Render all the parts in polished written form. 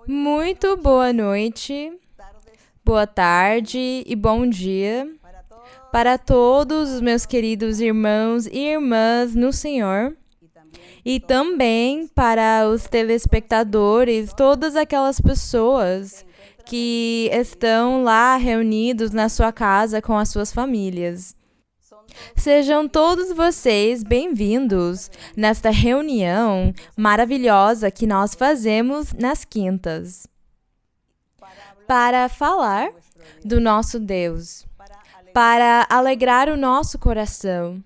Muito boa noite, boa tarde e bom dia para todos os meus queridos irmãos e irmãs no Senhor e também para os telespectadores, todas aquelas pessoas que estão lá reunidos na sua casa com as suas famílias. Sejam todos vocês bem-vindos nesta reunião maravilhosa que nós fazemos nas quintas para falar do nosso Deus, para alegrar o nosso coração,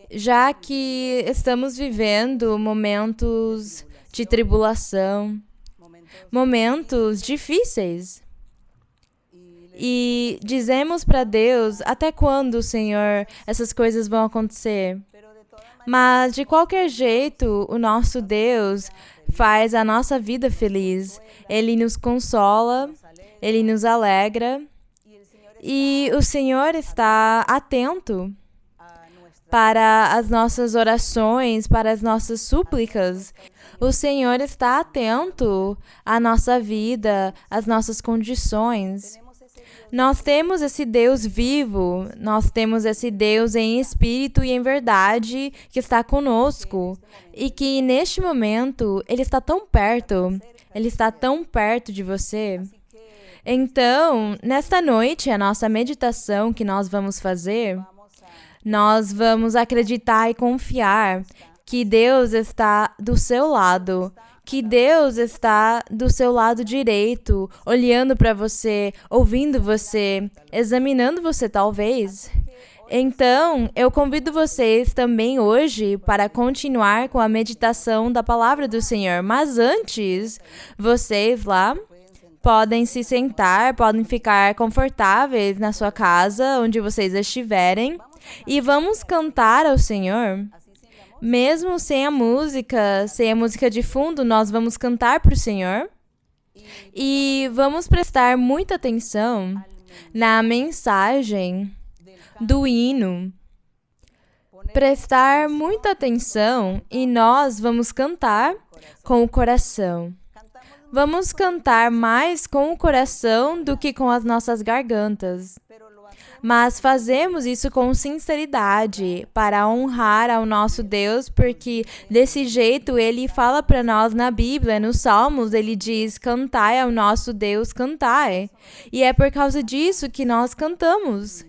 já que estamos vivendo momentos de tribulação, momentos difíceis. E dizemos para Deus, até quando, Senhor, essas coisas vão acontecer? Mas, de qualquer jeito, o nosso Deus faz a nossa vida feliz. Ele nos consola, Ele nos alegra. E o Senhor está atento para as nossas orações, para as nossas súplicas. O Senhor está atento à nossa vida, às nossas condições. Nós temos esse Deus vivo, nós temos esse Deus em espírito e em verdade que está conosco e que neste momento Ele está tão perto de você. Então, nesta noite, a nossa meditação que nós vamos fazer, nós vamos acreditar e confiar que Deus está do seu lado, que Deus está do seu lado direito, olhando para você, ouvindo você, examinando você talvez. Então, eu convido vocês também hoje para continuar com a meditação da palavra do Senhor. Mas antes, vocês lá podem se sentar, podem ficar confortáveis na sua casa, onde vocês estiverem, e vamos cantar ao Senhor. Mesmo sem a música de fundo, nós vamos cantar para o Senhor e vamos prestar muita atenção na mensagem do hino. Prestar muita atenção e nós vamos cantar com o coração. Vamos cantar mais com o coração do que com as nossas gargantas. Mas fazemos isso com sinceridade, para honrar ao nosso Deus, porque desse jeito Ele fala para nós na Bíblia, nos Salmos, Ele diz, cantai ao nosso Deus, cantai. E é por causa disso que nós cantamos.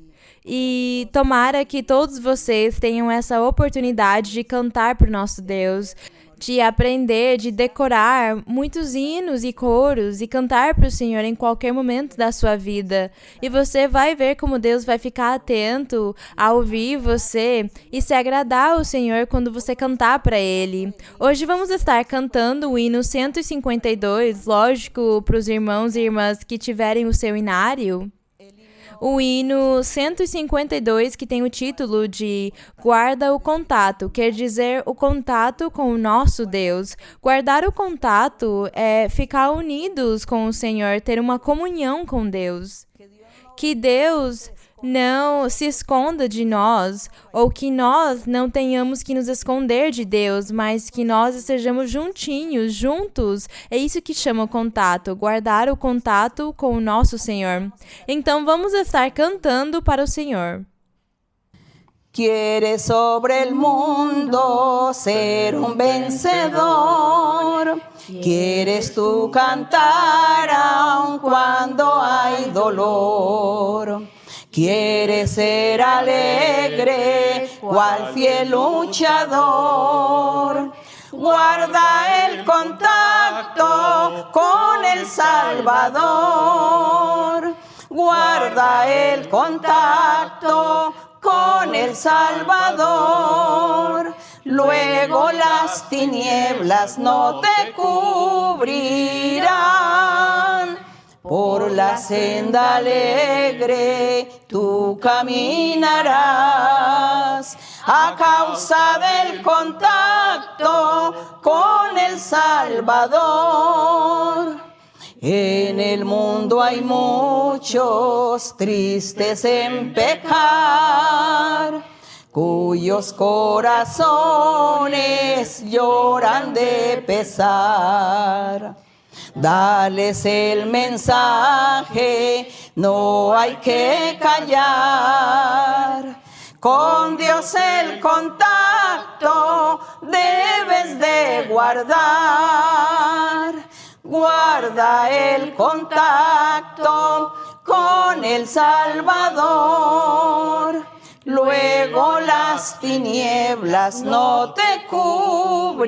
E tomara que todos vocês tenham essa oportunidade de cantar para o nosso Deus, de aprender, de decorar muitos hinos e coros e cantar para o Senhor em qualquer momento da sua vida. E você vai ver como Deus vai ficar atento a ouvir você e se agradar ao Senhor quando você cantar para Ele. Hoje vamos estar cantando o hino 152, lógico, para os irmãos e irmãs que tiverem o seu inário. O hino 152, que tem o título de Guarda o Contato, quer dizer o contato com o nosso Deus. Guardar o contato é ficar unidos com o Senhor, ter uma comunhão com Deus. Que Deus não se esconda de nós, ou que nós não tenhamos que nos esconder de Deus, mas que nós estejamos juntinhos, juntos. É isso que chama o contato, guardar o contato com o nosso Senhor. Então vamos estar cantando para o Senhor. Quieres sobre el mundo ser un vencedor. Quieres tú cantar aun cuando hay dolor. Quieres ser alegre, cual fiel luchador. Guarda el contacto con el Salvador. Guarda el contacto con el Salvador. Luego las tinieblas no te cubrirán. Por la senda alegre tú caminarás a causa del contacto con el Salvador. En el mundo hay muchos tristes en pecar, cuyos corazones lloran de pesar. Dales el mensaje, no hay que callar. Con Dios el contacto debes de guardar. Guarda el contacto con el Salvador. Luego las tinieblas no te cubrirán.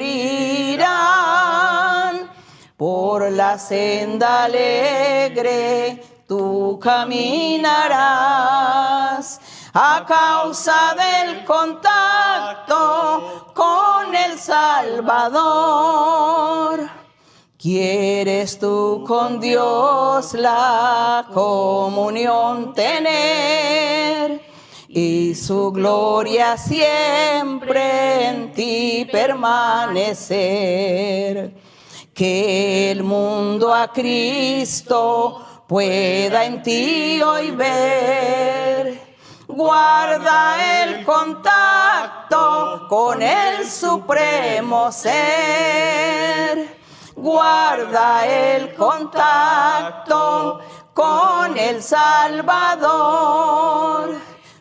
Por la senda alegre tú caminarás. A causa del contacto con el Salvador. ¿Quieres tú con Dios la comunión tener? Y su gloria siempre en ti permanecer. Que el mundo a Cristo pueda en ti hoy ver. Guarda el contacto con el supremo ser. Guarda el contacto con el Salvador.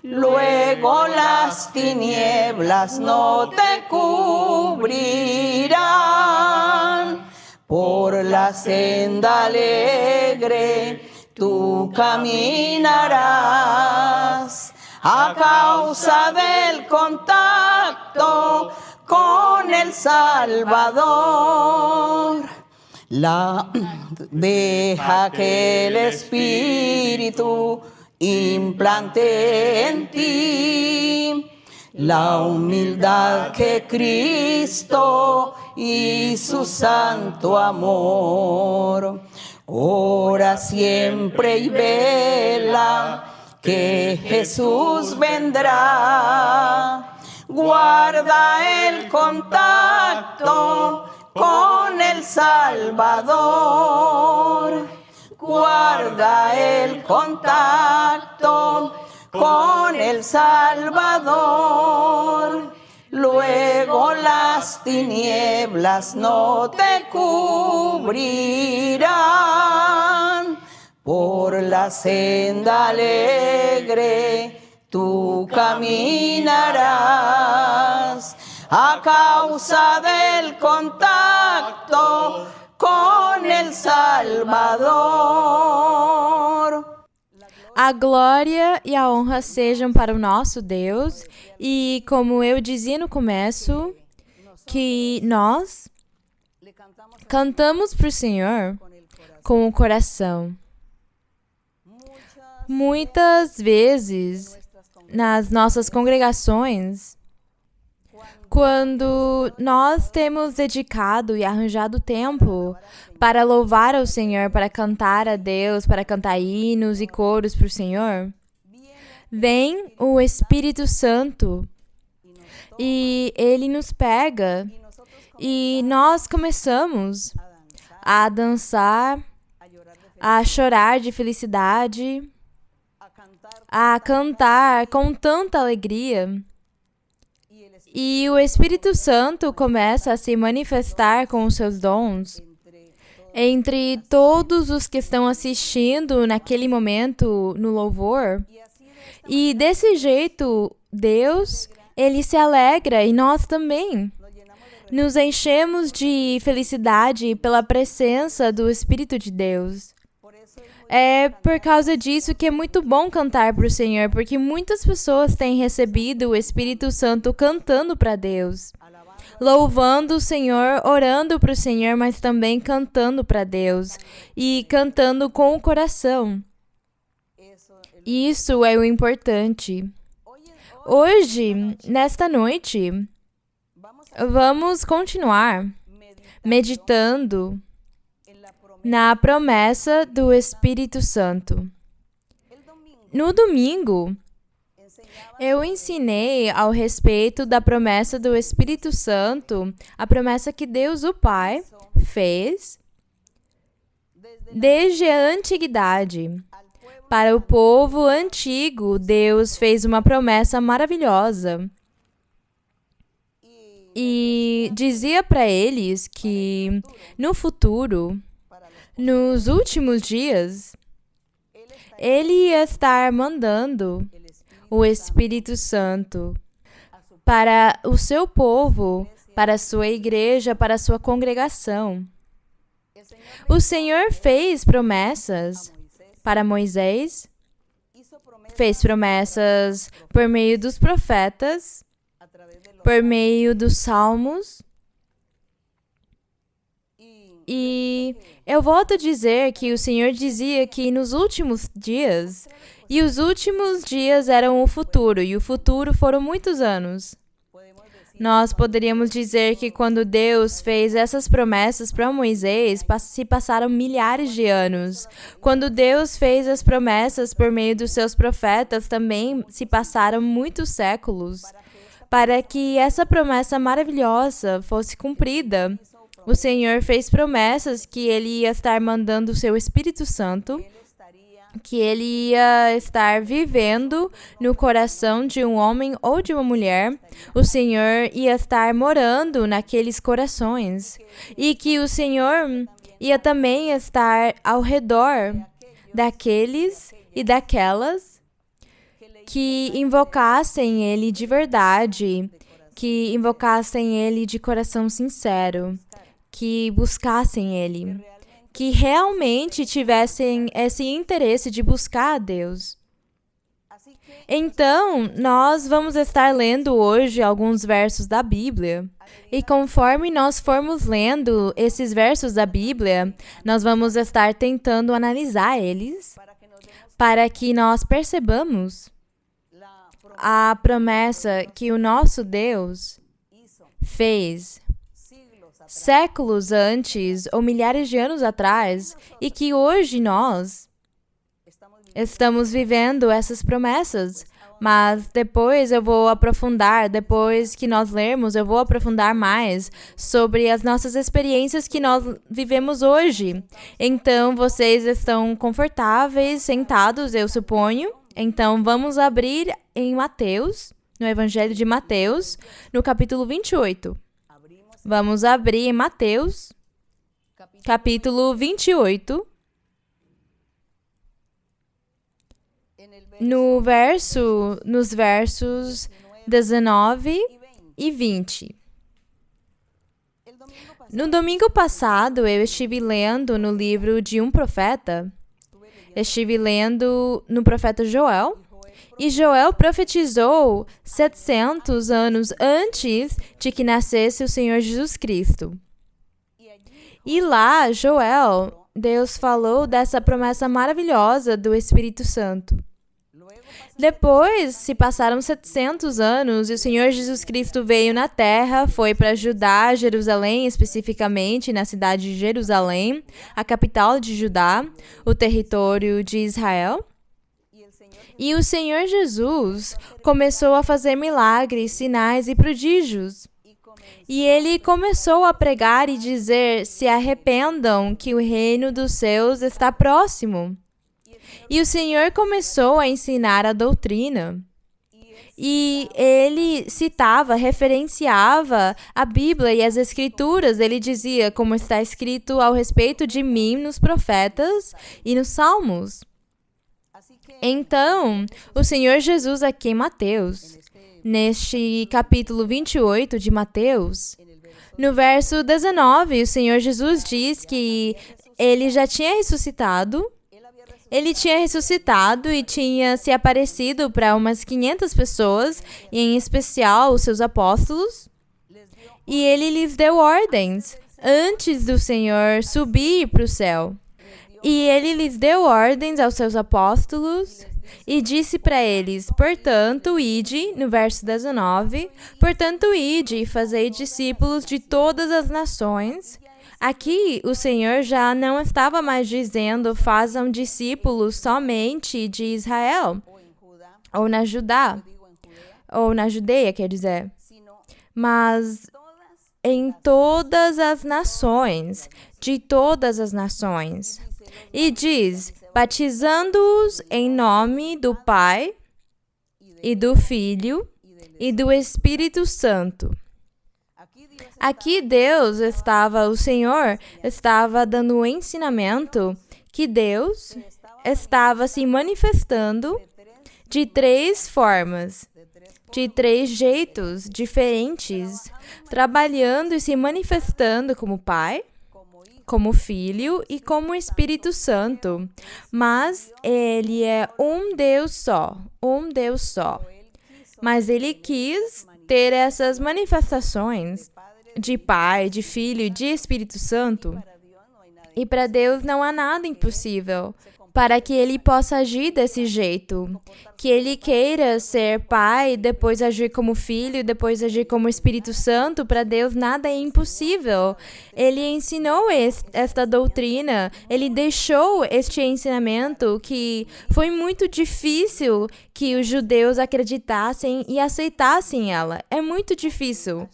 Luego las tinieblas no te cubrirán. Por la senda alegre tú caminarás. A causa del contacto con el Salvador. Deja que el Espíritu implante en ti la humildad que Cristo y su santo amor. Ora siempre y vela que Jesús vendrá. Guarda el contacto con el Salvador. Guarda el contacto con el Salvador. Luego las tinieblas no te cubrirán. Por la senda alegre tú caminarás. A causa del contacto con el Salvador. A glória e a honra sejam para o nosso Deus. E como eu dizia no começo, que nós cantamos para o Senhor com o coração. Muitas vezes, nas nossas congregações, quando nós temos dedicado e arranjado tempo para louvar ao Senhor, para cantar a Deus, para cantar hinos e coros para o Senhor, vem o Espírito Santo e Ele nos pega e nós começamos a dançar, a chorar de felicidade, a cantar com tanta alegria. E o Espírito Santo começa a se manifestar com os seus dons entre todos os que estão assistindo naquele momento no louvor. E desse jeito, Deus, Ele se alegra e nós também. Nos enchemos de felicidade pela presença do Espírito de Deus. É por causa disso que é muito bom cantar para o Senhor, porque muitas pessoas têm recebido o Espírito Santo cantando para Deus, louvando o Senhor, orando para o Senhor, mas também cantando para Deus e cantando com o coração. Isso é o importante. Hoje, nesta noite, vamos continuar meditando na promessa do Espírito Santo. No domingo, eu ensinei ao respeito da promessa do Espírito Santo, a promessa que Deus, o Pai, fez desde a antiguidade. Para o povo antigo, Deus fez uma promessa maravilhosa. E dizia para eles que, no futuro, nos últimos dias, Ele ia estar mandando o Espírito Santo para o seu povo, para a sua igreja, para a sua congregação. O Senhor fez promessas para Moisés, fez promessas por meio dos profetas, por meio dos salmos. E eu volto a dizer que o Senhor dizia que nos últimos dias, e os últimos dias eram o futuro, e o futuro foram muitos anos. Nós poderíamos dizer que quando Deus fez essas promessas para Moisés, se passaram milhares de anos. Quando Deus fez as promessas por meio dos seus profetas, também se passaram muitos séculos, para que essa promessa maravilhosa fosse cumprida. O Senhor fez promessas que Ele ia estar mandando o seu Espírito Santo, que Ele ia estar vivendo no coração de um homem ou de uma mulher. O Senhor ia estar morando naqueles corações e que o Senhor ia também estar ao redor daqueles e daquelas que invocassem Ele de verdade, que invocassem Ele de coração sincero, que buscassem Ele, que realmente tivessem esse interesse de buscar a Deus. Então, nós vamos estar lendo hoje alguns versos da Bíblia. E conforme nós formos lendo esses versos da Bíblia, nós vamos estar tentando analisar eles para que nós percebamos a promessa que o nosso Deus fez séculos antes ou milhares de anos atrás e que hoje nós estamos vivendo essas promessas. Mas depois eu vou aprofundar, depois que nós lermos, eu vou aprofundar mais sobre as nossas experiências que nós vivemos hoje. Então, vocês estão confortáveis, sentados, eu suponho. Então, vamos abrir em Mateus, no Evangelho de Mateus, no capítulo 28. Vamos abrir em Mateus, capítulo 28, nos versos 19 e 20. No domingo passado, eu estive lendo no livro de um profeta, estive lendo no profeta Joel, e Joel profetizou 700 anos antes de que nascesse o Senhor Jesus Cristo. E lá, Joel, Deus falou dessa promessa maravilhosa do Espírito Santo. Depois, se passaram 700 anos e o Senhor Jesus Cristo veio na terra, foi para Judá, Jerusalém, especificamente na cidade de Jerusalém, a capital de Judá, o território de Israel. E o Senhor Jesus começou a fazer milagres, sinais e prodígios. E ele começou a pregar e dizer: se arrependam, que o reino dos céus está próximo. E o Senhor começou a ensinar a doutrina. E ele citava, referenciava a Bíblia e as Escrituras. Ele dizia como está escrito ao respeito de mim nos profetas e nos salmos. Então, o Senhor Jesus aqui em Mateus, neste capítulo 28 de Mateus, no verso 19, o Senhor Jesus diz que ele já tinha ressuscitado. Ele tinha ressuscitado e tinha se aparecido para umas 500 pessoas, e em especial os seus apóstolos. E ele lhes deu ordens antes do Senhor subir para o céu. E ele lhes deu ordens aos seus apóstolos e disse para eles: portanto, ide, no verso 19, portanto, ide e fazei discípulos de todas as nações. Aqui, o Senhor já não estava mais dizendo: façam discípulos somente de Israel, ou na Judá, ou na Judeia, quer dizer, mas em todas as nações, de todas as nações. E diz: batizando-os em nome do Pai, e do Filho, e do Espírito Santo. Aqui o Senhor estava dando um ensinamento que Deus estava se manifestando de 3 formas, de 3 jeitos diferentes, trabalhando e se manifestando como Pai, como Filho e como Espírito Santo. Mas Ele é um Deus só, um Deus só. Mas Ele quis ter essas manifestações de Pai, de Filho e de Espírito Santo. E para Deus não há nada impossível para que Ele possa agir desse jeito. Que Ele queira ser Pai, depois agir como Filho, depois agir como Espírito Santo, para Deus nada é impossível. Ele ensinou esta doutrina, Ele deixou este ensinamento que foi muito difícil que os judeus acreditassem e aceitassem ela. É muito difícil.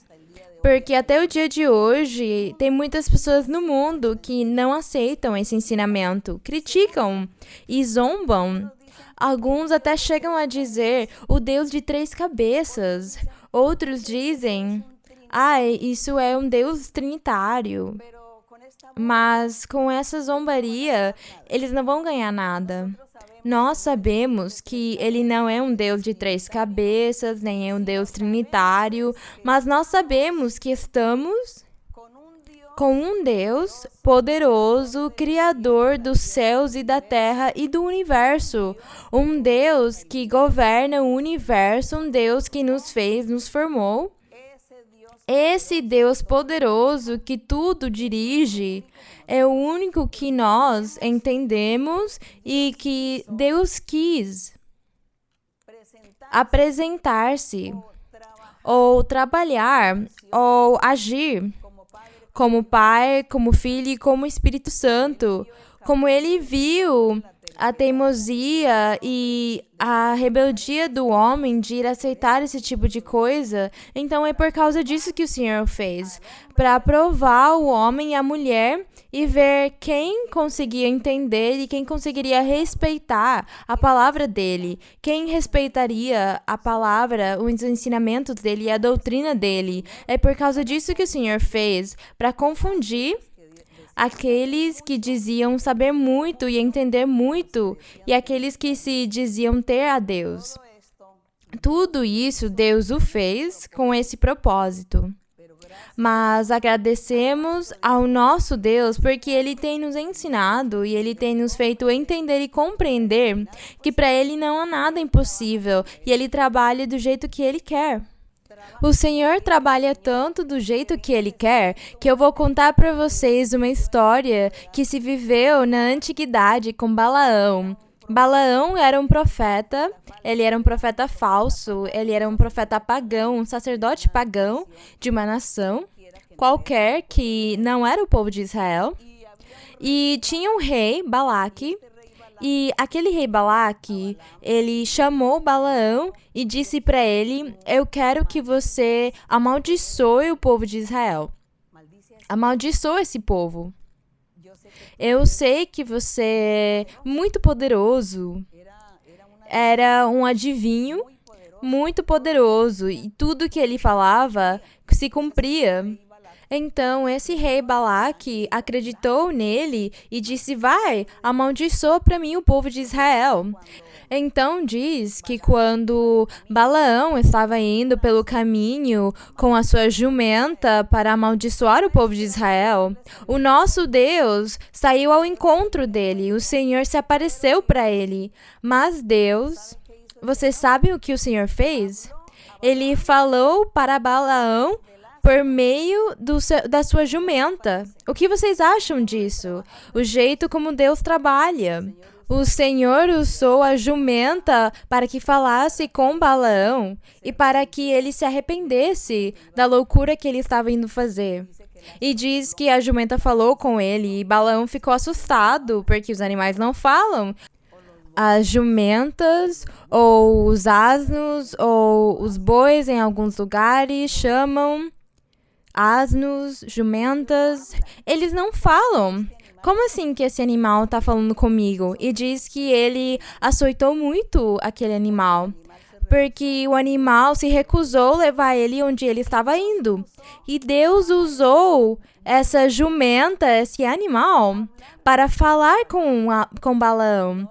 Porque até o dia de hoje, tem muitas pessoas no mundo que não aceitam esse ensinamento, criticam e zombam. Alguns até chegam a dizer o Deus de 3 cabeças. Outros dizem, isso é um Deus trinitário. Mas com essa zombaria, eles não vão ganhar nada. Nós sabemos que Ele não é um Deus de 3 cabeças, nem é um Deus trinitário, mas nós sabemos que estamos com um Deus poderoso, Criador dos céus e da terra e do universo. Um Deus que governa o universo, um Deus que nos fez, nos formou. Esse Deus poderoso que tudo dirige é o único que nós entendemos e que Deus quis apresentar-se, ou trabalhar, ou agir como Pai, como Filho e como Espírito Santo. Como Ele viu a teimosia e a rebeldia do homem de ir aceitar esse tipo de coisa, então é por causa disso que o Senhor fez, para provar o homem e a mulher e ver quem conseguia entender e quem conseguiria respeitar a palavra dele, quem respeitaria a palavra, os ensinamentos dele e a doutrina dele. É por causa disso que o Senhor fez, para confundir aqueles que diziam saber muito e entender muito, e aqueles que se diziam ter a Deus. Tudo isso Deus o fez com esse propósito. Mas agradecemos ao nosso Deus porque Ele tem nos ensinado e Ele tem nos feito entender e compreender que para Ele não há nada impossível e Ele trabalha do jeito que Ele quer. O Senhor trabalha tanto do jeito que Ele quer, que eu vou contar para vocês uma história que se viveu na antiguidade com Balaão. Balaão era um profeta, ele era um profeta falso, ele era um profeta pagão, um sacerdote pagão de uma nação qualquer que não era o povo de Israel. E tinha um rei, Balaque, e aquele rei Balaque, ele chamou Balaão e disse para ele: eu quero que você amaldiçoe o povo de Israel. Amaldiçoe esse povo. Eu sei que você é muito poderoso. Era um adivinho muito poderoso e tudo que ele falava se cumpria. Então, esse rei Balaque acreditou nele e disse: vai, amaldiçoa para mim o povo de Israel. Então, diz que quando Balaão estava indo pelo caminho com a sua jumenta para amaldiçoar o povo de Israel, o nosso Deus saiu ao encontro dele, o Senhor se apareceu para ele. Mas Deus, você sabe o que o Senhor fez? Ele falou para Balaão por meio da sua jumenta. O que vocês acham disso? O jeito como Deus trabalha. O Senhor usou a jumenta para que falasse com Balaão e para que ele se arrependesse da loucura que ele estava indo fazer. E diz que a jumenta falou com ele e Balaão ficou assustado, porque os animais não falam. As jumentas, ou os asnos, ou os bois em alguns lugares chamam asnos, jumentas, eles não falam. Como assim que esse animal está falando comigo? E diz que ele açoitou muito aquele animal. porque o animal se recusou levar ele onde ele estava indo. E Deus usou essa jumenta, esse animal, para falar com Balaão.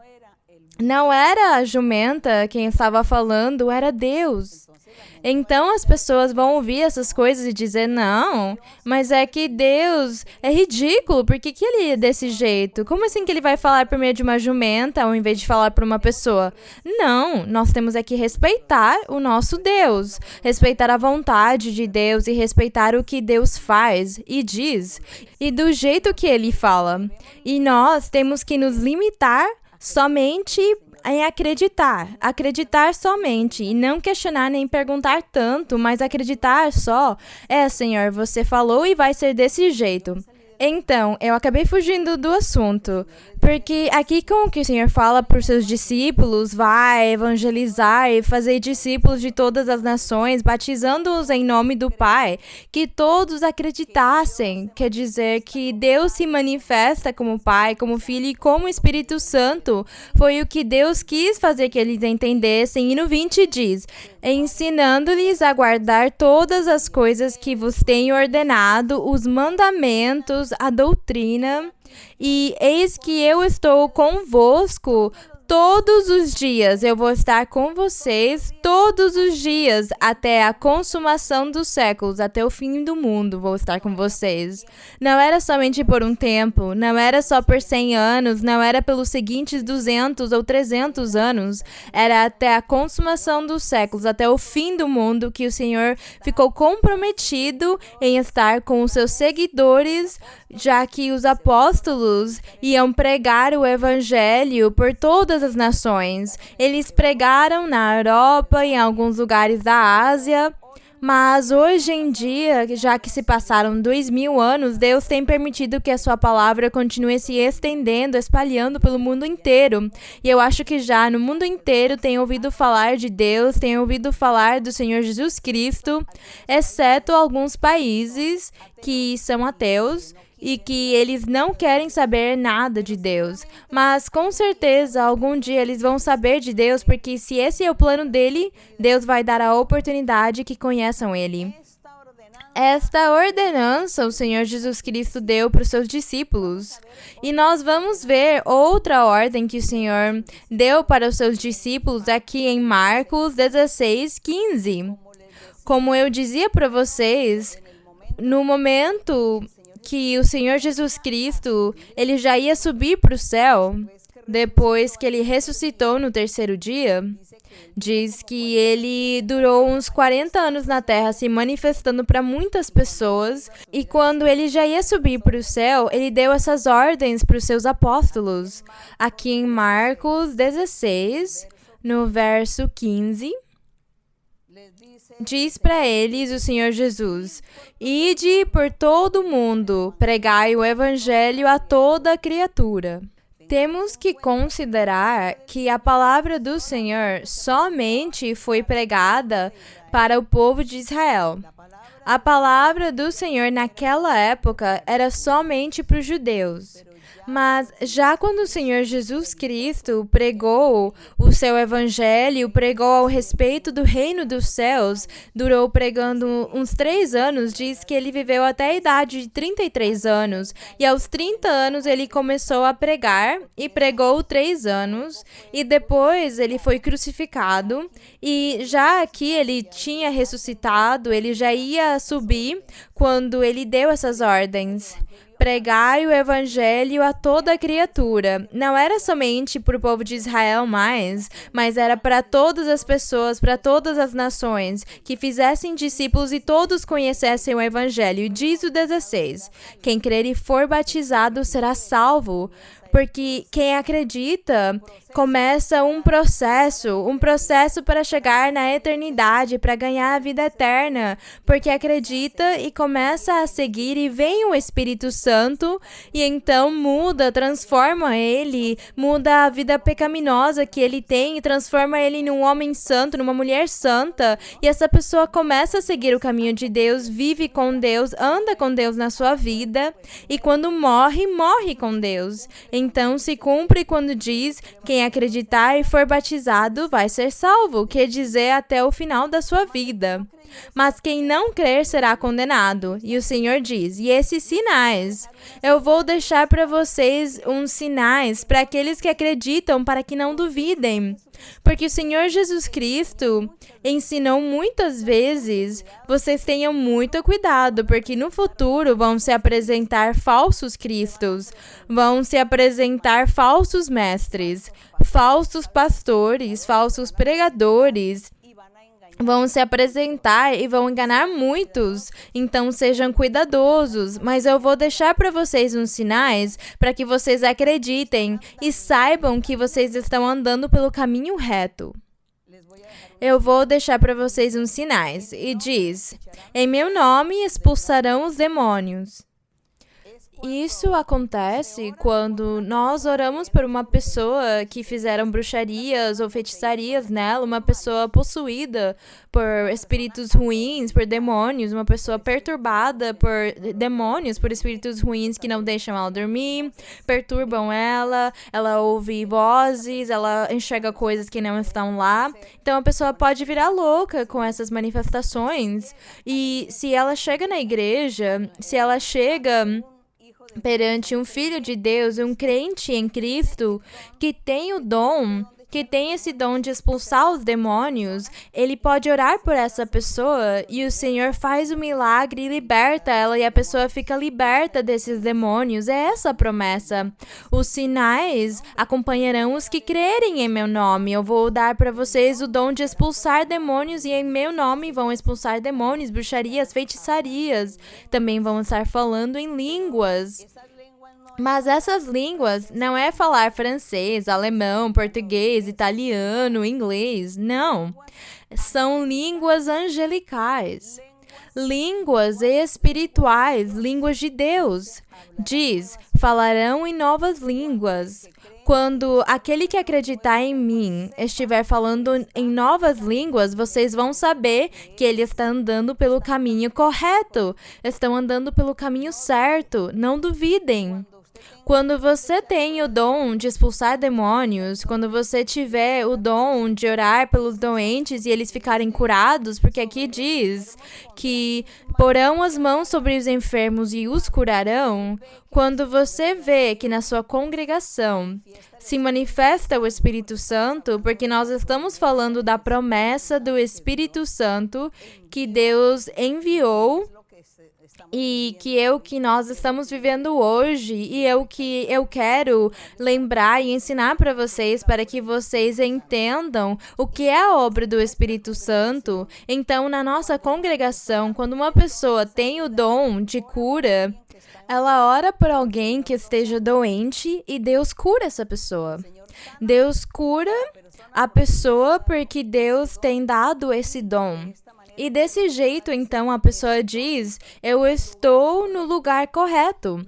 Não era a jumenta quem estava falando, era Deus. Então as pessoas vão ouvir essas coisas e dizer, não, mas é que Deus é ridículo, por que ele é desse jeito? Como assim que ele vai falar por meio de uma jumenta ao invés de falar por uma pessoa? Não, nós temos que respeitar o nosso Deus, respeitar a vontade de Deus e respeitar o que Deus faz e diz, e do jeito que ele fala. E nós temos que nos limitar somente em acreditar somente e não questionar nem perguntar tanto, mas acreditar só. Senhor, você falou e vai ser desse jeito. Então, eu acabei fugindo do assunto, porque aqui com o que o Senhor fala para os seus discípulos, vai evangelizar e fazer discípulos de todas as nações, batizando-os em nome do Pai, que todos acreditassem, quer dizer que Deus se manifesta como Pai, como Filho e como Espírito Santo, foi o que Deus quis fazer que eles entendessem, e no 20 diz, ensinando-lhes a guardar todas as coisas que vos tenho ordenado, os mandamentos, a doutrina, e eis que eu estou convosco todos os dias. Eu vou estar com vocês todos os dias até a consumação dos séculos, até o fim do mundo vou estar com vocês. Não era somente por um tempo, não era só por 100 anos, não era pelos seguintes 200 ou 300 anos, era até a consumação dos séculos, até o fim do mundo que o Senhor ficou comprometido em estar com os seus seguidores, já que os apóstolos iam pregar o evangelho por todas as nações. Eles pregaram na Europa e em alguns lugares da Ásia, mas hoje em dia, já que se passaram 2000 anos, Deus tem permitido que a sua palavra continue se estendendo, espalhando pelo mundo inteiro. E eu acho que já no mundo inteiro tem ouvido falar de Deus, tem ouvido falar do Senhor Jesus Cristo, exceto alguns países que são ateus e que eles não querem saber nada de Deus. Mas com certeza algum dia eles vão saber de Deus, porque se esse é o plano dele, Deus vai dar a oportunidade que conheçam ele. Esta ordenança o Senhor Jesus Cristo deu para os seus discípulos. E nós vamos ver outra ordem que o Senhor deu para os seus discípulos aqui em Marcos 16:15. Como eu dizia para vocês, no momento que o Senhor Jesus Cristo, ele já ia subir para o céu, depois que ele ressuscitou no terceiro dia, diz que ele durou uns 40 anos na terra se manifestando para muitas pessoas, e quando ele já ia subir para o céu, ele deu essas ordens para os seus apóstolos. Aqui em Marcos 16, no verso 15, diz para eles o Senhor Jesus, ide por todo o mundo, pregai o evangelho a toda criatura. Temos que considerar que a palavra do Senhor somente foi pregada para o povo de Israel. A palavra do Senhor naquela época era somente para os judeus. Mas já quando o Senhor Jesus Cristo pregou o seu evangelho, pregou ao respeito do reino dos céus, durou pregando uns 3 anos, diz que ele viveu até a idade de 33 anos. E aos 30 anos ele começou a pregar e pregou 3 anos. E depois ele foi crucificado. E já aqui ele tinha ressuscitado, ele já ia subir quando ele deu essas ordens. Pregai o evangelho a toda criatura. Não era somente para o povo de Israel mais, mas era para todas as pessoas, para todas as nações, que fizessem discípulos e todos conhecessem o evangelho. Diz o 16, quem crer e for batizado será salvo, porque quem acredita começa um processo para chegar na eternidade, para ganhar a vida eterna, porque acredita e começa a seguir e vem o Espírito Santo e então transforma ele, muda a vida pecaminosa que ele tem e transforma ele num homem santo, numa mulher santa, e essa pessoa começa a seguir o caminho de Deus, vive com Deus, anda com Deus na sua vida e quando morre com Deus. Então se cumpre quando diz: quem acreditar e for batizado vai ser salvo, quer dizer, até o final da sua vida. Mas quem não crer será condenado. E o Senhor diz: e esses sinais? Eu vou deixar para vocês uns sinais para aqueles que acreditam, para que não duvidem. Porque o Senhor Jesus Cristo ensinou muitas vezes: vocês tenham muito cuidado, porque no futuro vão se apresentar falsos cristos, vão se apresentar falsos mestres, falsos pastores, falsos pregadores. Vão se apresentar e vão enganar muitos, então sejam cuidadosos, mas eu vou deixar para vocês uns sinais para que vocês acreditem e saibam que vocês estão andando pelo caminho reto. Eu vou deixar para vocês uns sinais, e diz: em meu nome expulsarão os demônios. Isso acontece quando nós oramos por uma pessoa que fizeram bruxarias ou feitiçarias nela, uma pessoa possuída por espíritos ruins, por demônios, uma pessoa perturbada por demônios, por espíritos ruins que não deixam ela dormir, perturbam ela ouve vozes, ela enxerga coisas que não estão lá. Então a pessoa pode virar louca com essas manifestações. E se ela chega na igreja, se ela chega perante um filho de Deus, um crente em Cristo, que tem o dom, que tem esse dom de expulsar os demônios, ele pode orar por essa pessoa e o Senhor faz o milagre e liberta ela, e a pessoa fica liberta desses demônios. É essa a promessa. Os sinais acompanharão os que crerem em meu nome. Eu vou dar para vocês o dom de expulsar demônios, e em meu nome vão expulsar demônios, bruxarias, feitiçarias. Também vão estar falando em línguas. Mas essas línguas não é falar francês, alemão, português, italiano, inglês. Não. São línguas angelicais. Línguas espirituais, línguas de Deus. Diz: falarão em novas línguas. Quando aquele que acreditar em mim estiver falando em novas línguas, vocês vão saber que ele está andando pelo caminho correto. Estão andando pelo caminho certo. Não duvidem. Quando você tem o dom de expulsar demônios, quando você tiver o dom de orar pelos doentes e eles ficarem curados, porque aqui diz que porão as mãos sobre os enfermos e os curarão, quando você vê que na sua congregação se manifesta o Espírito Santo, porque nós estamos falando da promessa do Espírito Santo que Deus enviou, e que é o que nós estamos vivendo hoje, e é o que eu quero lembrar e ensinar para vocês, para que vocês entendam o que é a obra do Espírito Santo. Então, na nossa congregação, quando uma pessoa tem o dom de cura, ela ora por alguém que esteja doente e Deus cura essa pessoa. Deus cura a pessoa porque Deus tem dado esse dom. E desse jeito, então, a pessoa diz: eu estou no lugar correto.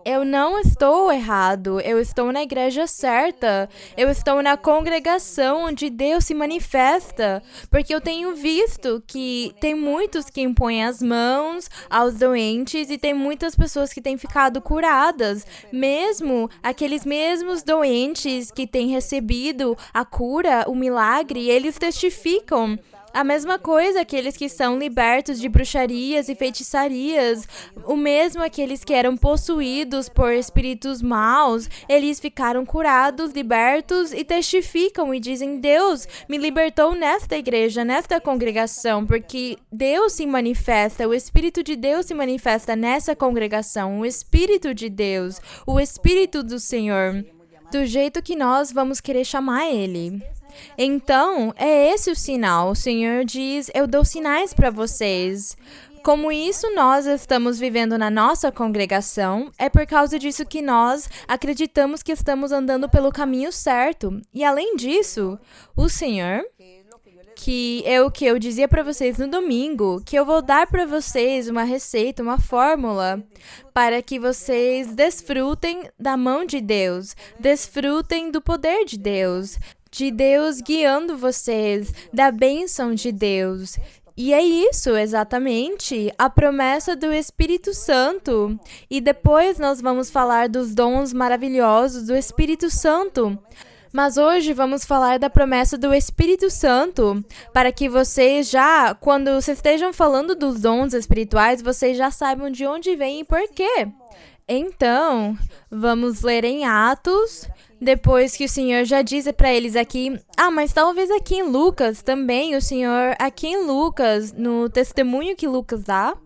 Eu não estou errado, eu estou na igreja certa, eu estou na congregação onde Deus se manifesta, porque eu tenho visto que tem muitos que impõem as mãos aos doentes e tem muitas pessoas que têm ficado curadas, mesmo aqueles mesmos doentes que têm recebido a cura, o milagre, eles testificam. A mesma coisa aqueles que são libertos de bruxarias e feitiçarias, o mesmo aqueles que eram possuídos por espíritos maus, eles ficaram curados, libertos e testificam e dizem: Deus me libertou nesta igreja, nesta congregação, porque Deus se manifesta, o Espírito de Deus se manifesta nessa congregação, o Espírito de Deus, o Espírito do Senhor, do jeito que nós vamos querer chamar Ele. Então, é esse o sinal. O Senhor diz: eu dou sinais para vocês. Como isso nós estamos vivendo na nossa congregação, é por causa disso que nós acreditamos que estamos andando pelo caminho certo. E além disso, o Senhor, que é o que eu dizia para vocês no domingo, que eu vou dar para vocês uma receita, uma fórmula, para que vocês desfrutem da mão de Deus, desfrutem do poder de Deus guiando vocês, da bênção de Deus, E é isso, exatamente, a promessa do Espírito Santo. E depois nós vamos falar dos dons maravilhosos do Espírito Santo. Mas hoje vamos falar da promessa do Espírito Santo, para que vocês já, quando vocês estejam falando dos dons espirituais, vocês já saibam de onde vem e por quê. Então, vamos ler em Atos, depois que o Senhor já disse para eles aqui, mas talvez aqui em Lucas também, o Senhor, aqui em Lucas, no testemunho que Lucas dá,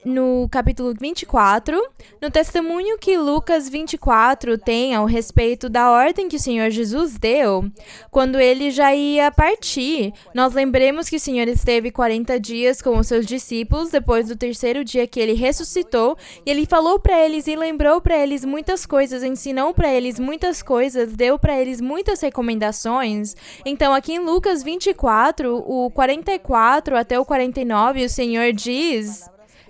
no capítulo 24, no testemunho que Lucas 24 tem ao respeito da ordem que o Senhor Jesus deu, quando ele já ia partir, nós lembremos que o Senhor esteve 40 dias com os seus discípulos, depois do terceiro dia que ele ressuscitou, e ele falou para eles e lembrou para eles muitas coisas, ensinou para eles muitas coisas, deu para eles muitas recomendações. Então, aqui em Lucas 24, o 44 até o 49, o Senhor diz...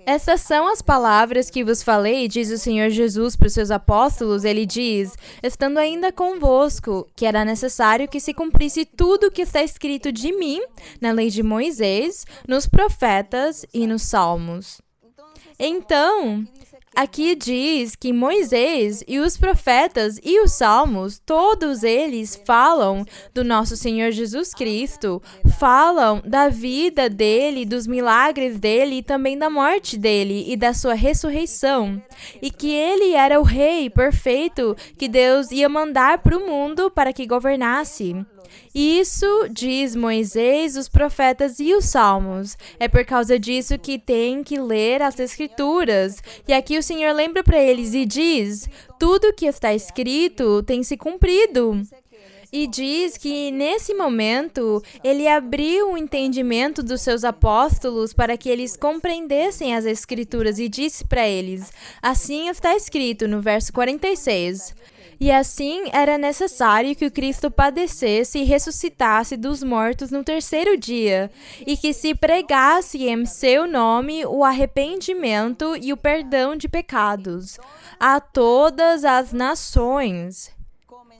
Estas são as palavras que vos falei, diz o Senhor Jesus para os seus apóstolos. Ele diz, estando ainda convosco, que era necessário que se cumprisse tudo o que está escrito de mim, na lei de Moisés, nos profetas e nos salmos. Então, aqui diz que Moisés e os profetas e os salmos, todos eles falam do nosso Senhor Jesus Cristo, falam da vida dele, dos milagres dele e também da morte dele e da sua ressurreição. E que ele era o rei perfeito que Deus ia mandar para o mundo para que governasse. Isso diz Moisés, os profetas e os salmos. É por causa disso que tem que ler as escrituras. E aqui o Senhor lembra para eles e diz, tudo que está escrito tem se cumprido. E diz que, nesse momento, ele abriu o entendimento dos seus apóstolos para que eles compreendessem as escrituras e disse para eles, assim está escrito no verso 46, e assim era necessário que o Cristo padecesse e ressuscitasse dos mortos no terceiro dia, e que se pregasse em seu nome o arrependimento e o perdão de pecados a todas as nações,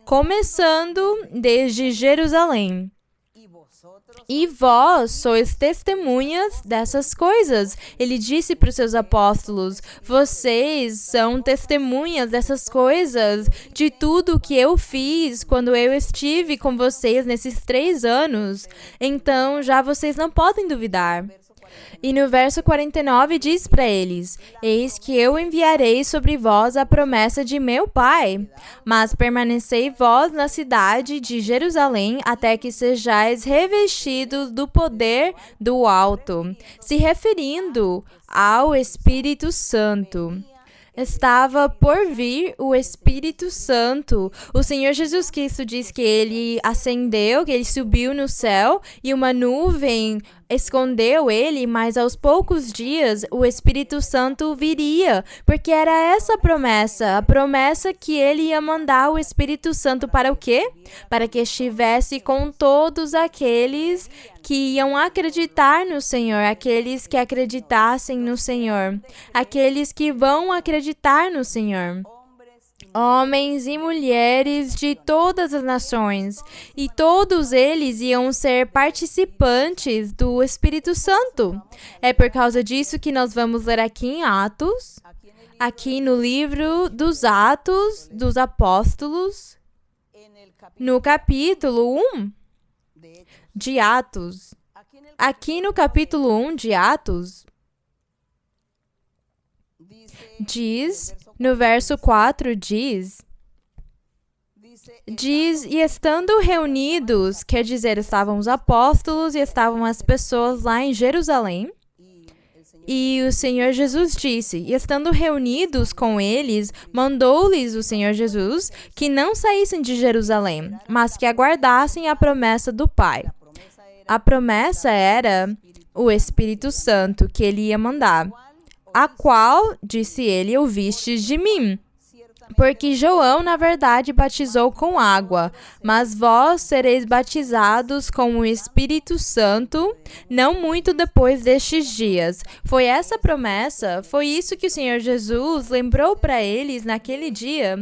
começando desde Jerusalém. E vós sois testemunhas dessas coisas. Ele disse para os seus apóstolos, vocês são testemunhas dessas coisas, de tudo que eu fiz quando eu estive com vocês nesses 3 anos. Então, já vocês não podem duvidar. E no verso 49 diz para eles, eis que eu enviarei sobre vós a promessa de meu Pai, mas permanecei vós na cidade de Jerusalém até que sejais revestidos do poder do alto, se referindo ao Espírito Santo. Estava por vir o Espírito Santo. O Senhor Jesus Cristo diz que ele ascendeu, que ele subiu no céu e uma nuvem escondeu ele, mas aos poucos dias o Espírito Santo viria, porque era essa a promessa que ele ia mandar o Espírito Santo para o quê? Para que estivesse com todos aqueles que iam acreditar no Senhor, aqueles que acreditassem no Senhor, aqueles que vão acreditar no Senhor. Homens e mulheres de todas as nações, e todos eles iam ser participantes do Espírito Santo. É por causa disso que nós vamos ler aqui em Atos, aqui no livro dos Atos dos Apóstolos, no capítulo 1 de Atos. Aqui no capítulo 1 de Atos, diz... No verso 4 diz, e estando reunidos, quer dizer, estavam os apóstolos e estavam as pessoas lá em Jerusalém, e o Senhor Jesus disse, e estando reunidos com eles, mandou-lhes o Senhor Jesus que não saíssem de Jerusalém, mas que aguardassem a promessa do Pai. A promessa era o Espírito Santo que ele ia mandar. A qual, disse ele, ouvistes de mim. Porque João, na verdade, batizou com água, mas vós sereis batizados com o Espírito Santo, não muito depois destes dias. Foi essa promessa, foi isso que o Senhor Jesus lembrou para eles naquele dia,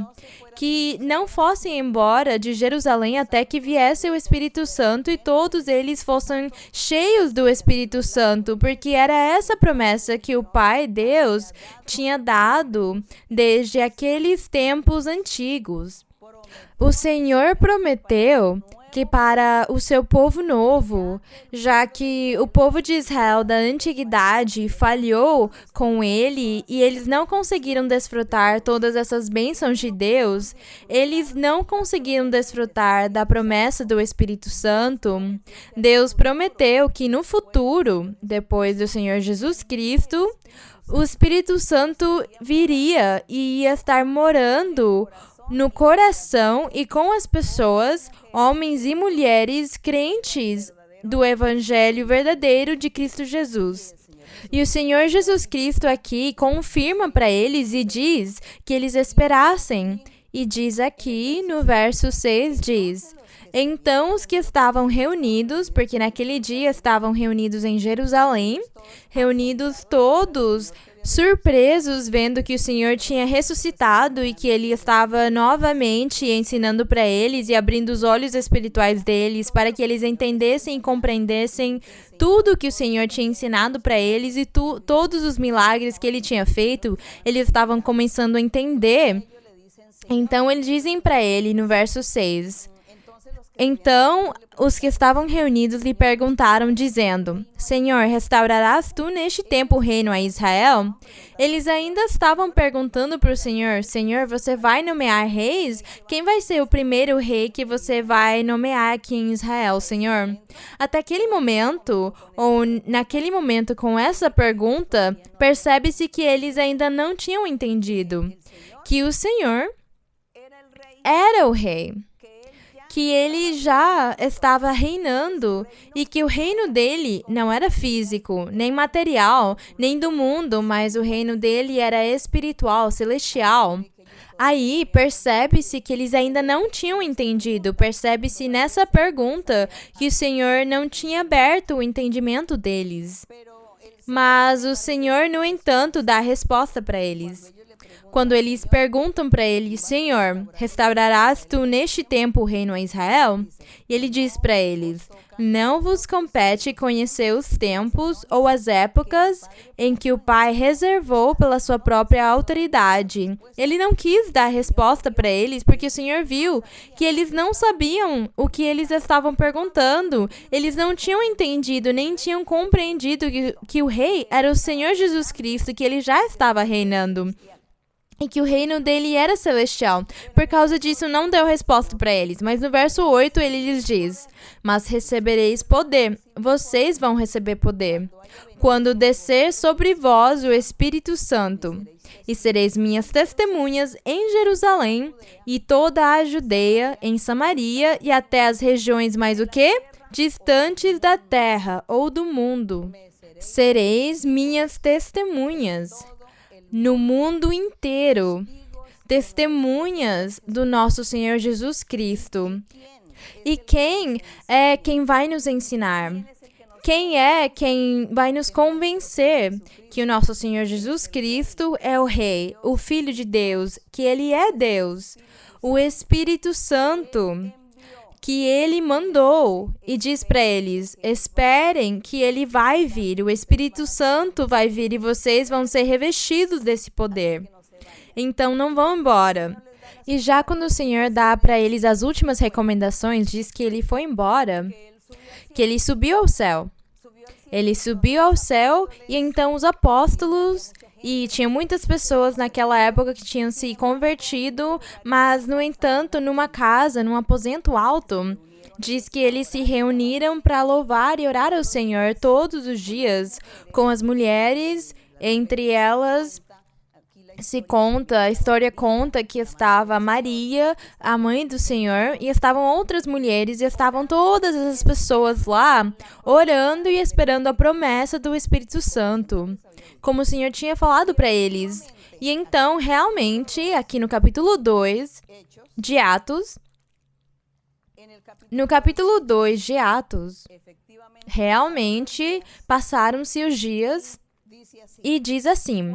que não fossem embora de Jerusalém até que viesse o Espírito Santo e todos eles fossem cheios do Espírito Santo, porque era essa promessa que o Pai Deus tinha dado desde aqueles tempos antigos. O Senhor prometeu que para o seu povo novo, já que o povo de Israel da antiguidade falhou com ele e eles não conseguiram desfrutar todas essas bênçãos de Deus, eles não conseguiram desfrutar da promessa do Espírito Santo. Deus prometeu que no futuro, depois do Senhor Jesus Cristo, o Espírito Santo viria e ia estar morando no coração e com as pessoas, homens e mulheres crentes do Evangelho verdadeiro de Cristo Jesus. E o Senhor Jesus Cristo aqui confirma para eles e diz que eles esperassem. E diz aqui no verso 6, diz: Então os que estavam reunidos, porque naquele dia estavam reunidos em Jerusalém, reunidos todos, surpresos vendo que o Senhor tinha ressuscitado e que ele estava novamente ensinando para eles e abrindo os olhos espirituais deles para que eles entendessem e compreendessem tudo que o Senhor tinha ensinado para eles e todos os milagres que ele tinha feito, eles estavam começando a entender. Então eles dizem para ele no verso 6: Então os que estavam reunidos lhe perguntaram, dizendo: Senhor, restaurarás tu neste tempo o reino a Israel? Eles ainda estavam perguntando para o Senhor: Senhor, você vai nomear reis? Quem vai ser o primeiro rei que você vai nomear aqui em Israel, Senhor? Até aquele momento, ou naquele momento com essa pergunta, percebe-se que eles ainda não tinham entendido que o Senhor era o rei, que ele já estava reinando e que o reino dele não era físico, nem material, nem do mundo, mas o reino dele era espiritual, celestial. Aí percebe-se que eles ainda não tinham entendido, percebe-se nessa pergunta que o Senhor não tinha aberto o entendimento deles. Mas o Senhor, no entanto, dá a resposta para eles. Quando eles perguntam para ele: Senhor, restaurarás tu neste tempo o reino a Israel? E ele diz para eles: Não vos compete conhecer os tempos ou as épocas em que o Pai reservou pela sua própria autoridade. Ele não quis dar resposta para eles porque o Senhor viu que eles não sabiam o que eles estavam perguntando. Eles não tinham entendido nem tinham compreendido que o rei era o Senhor Jesus Cristo, que ele já estava reinando e que o reino dele era celestial. Por causa disso, não deu resposta para eles. Mas no verso 8, ele lhes diz: Mas recebereis poder. Vocês vão receber poder quando descer sobre vós o Espírito Santo. E sereis minhas testemunhas em Jerusalém e toda a Judeia, em Samaria e até as regiões mais o quê? Distantes da terra ou do mundo. Sereis minhas testemunhas no mundo inteiro, testemunhas do nosso Senhor Jesus Cristo. E quem é quem vai nos ensinar? Quem é quem vai nos convencer que o nosso Senhor Jesus Cristo é o Rei, o Filho de Deus, que Ele é Deus, o Espírito Santo, que Ele mandou e diz para eles: esperem que Ele vai vir, o Espírito Santo vai vir e vocês vão ser revestidos desse poder. Então não vão embora. E já quando o Senhor dá para eles as últimas recomendações, diz que Ele foi embora, que Ele subiu ao céu. Ele subiu ao céu e então os apóstolos... E tinha muitas pessoas naquela época que tinham se convertido, mas, no entanto, numa casa, num aposento alto, diz que eles se reuniram para louvar e orar ao Senhor todos os dias com as mulheres, entre elas... a história conta que estava Maria, a mãe do Senhor, e estavam outras mulheres, e estavam todas essas pessoas lá, orando e esperando a promessa do Espírito Santo, como o Senhor tinha falado para eles. E então, realmente, aqui no capítulo 2 de Atos, no capítulo 2 de Atos, realmente passaram-se os dias e diz assim: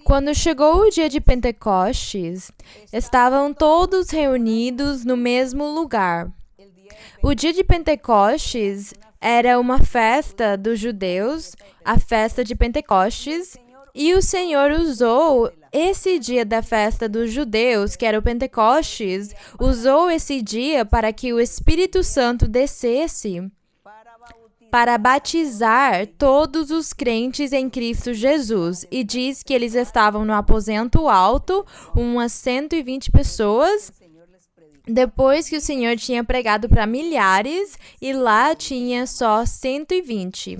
quando chegou o dia de Pentecostes, estavam todos reunidos no mesmo lugar. O dia de Pentecostes era uma festa dos judeus, a festa de Pentecostes, e o Senhor usou esse dia da festa dos judeus, que era o Pentecostes, usou esse dia para que o Espírito Santo descesse para batizar todos os crentes em Cristo Jesus. E diz que eles estavam no aposento alto, umas 120 pessoas, depois que o Senhor tinha pregado para milhares, e lá tinha só 120.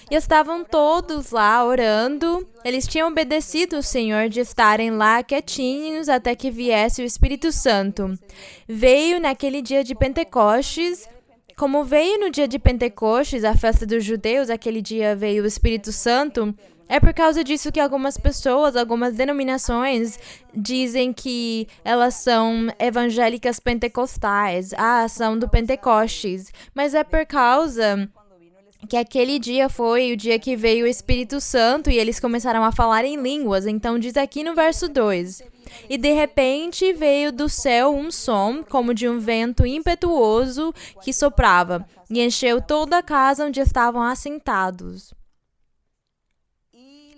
E estavam todos lá orando. Eles tinham obedecido o Senhor de estarem lá quietinhos até que viesse o Espírito Santo. Veio naquele dia de Pentecostes. Como veio no dia de Pentecostes, a festa dos judeus, aquele dia veio o Espírito Santo, é por causa disso que algumas pessoas, algumas denominações, dizem que elas são evangélicas pentecostais, são do Pentecostes. Mas é por causa que aquele dia foi o dia que veio o Espírito Santo e eles começaram a falar em línguas. Então diz aqui no verso 2: e de repente veio do céu um som, como de um vento impetuoso que soprava, e encheu toda a casa onde estavam assentados.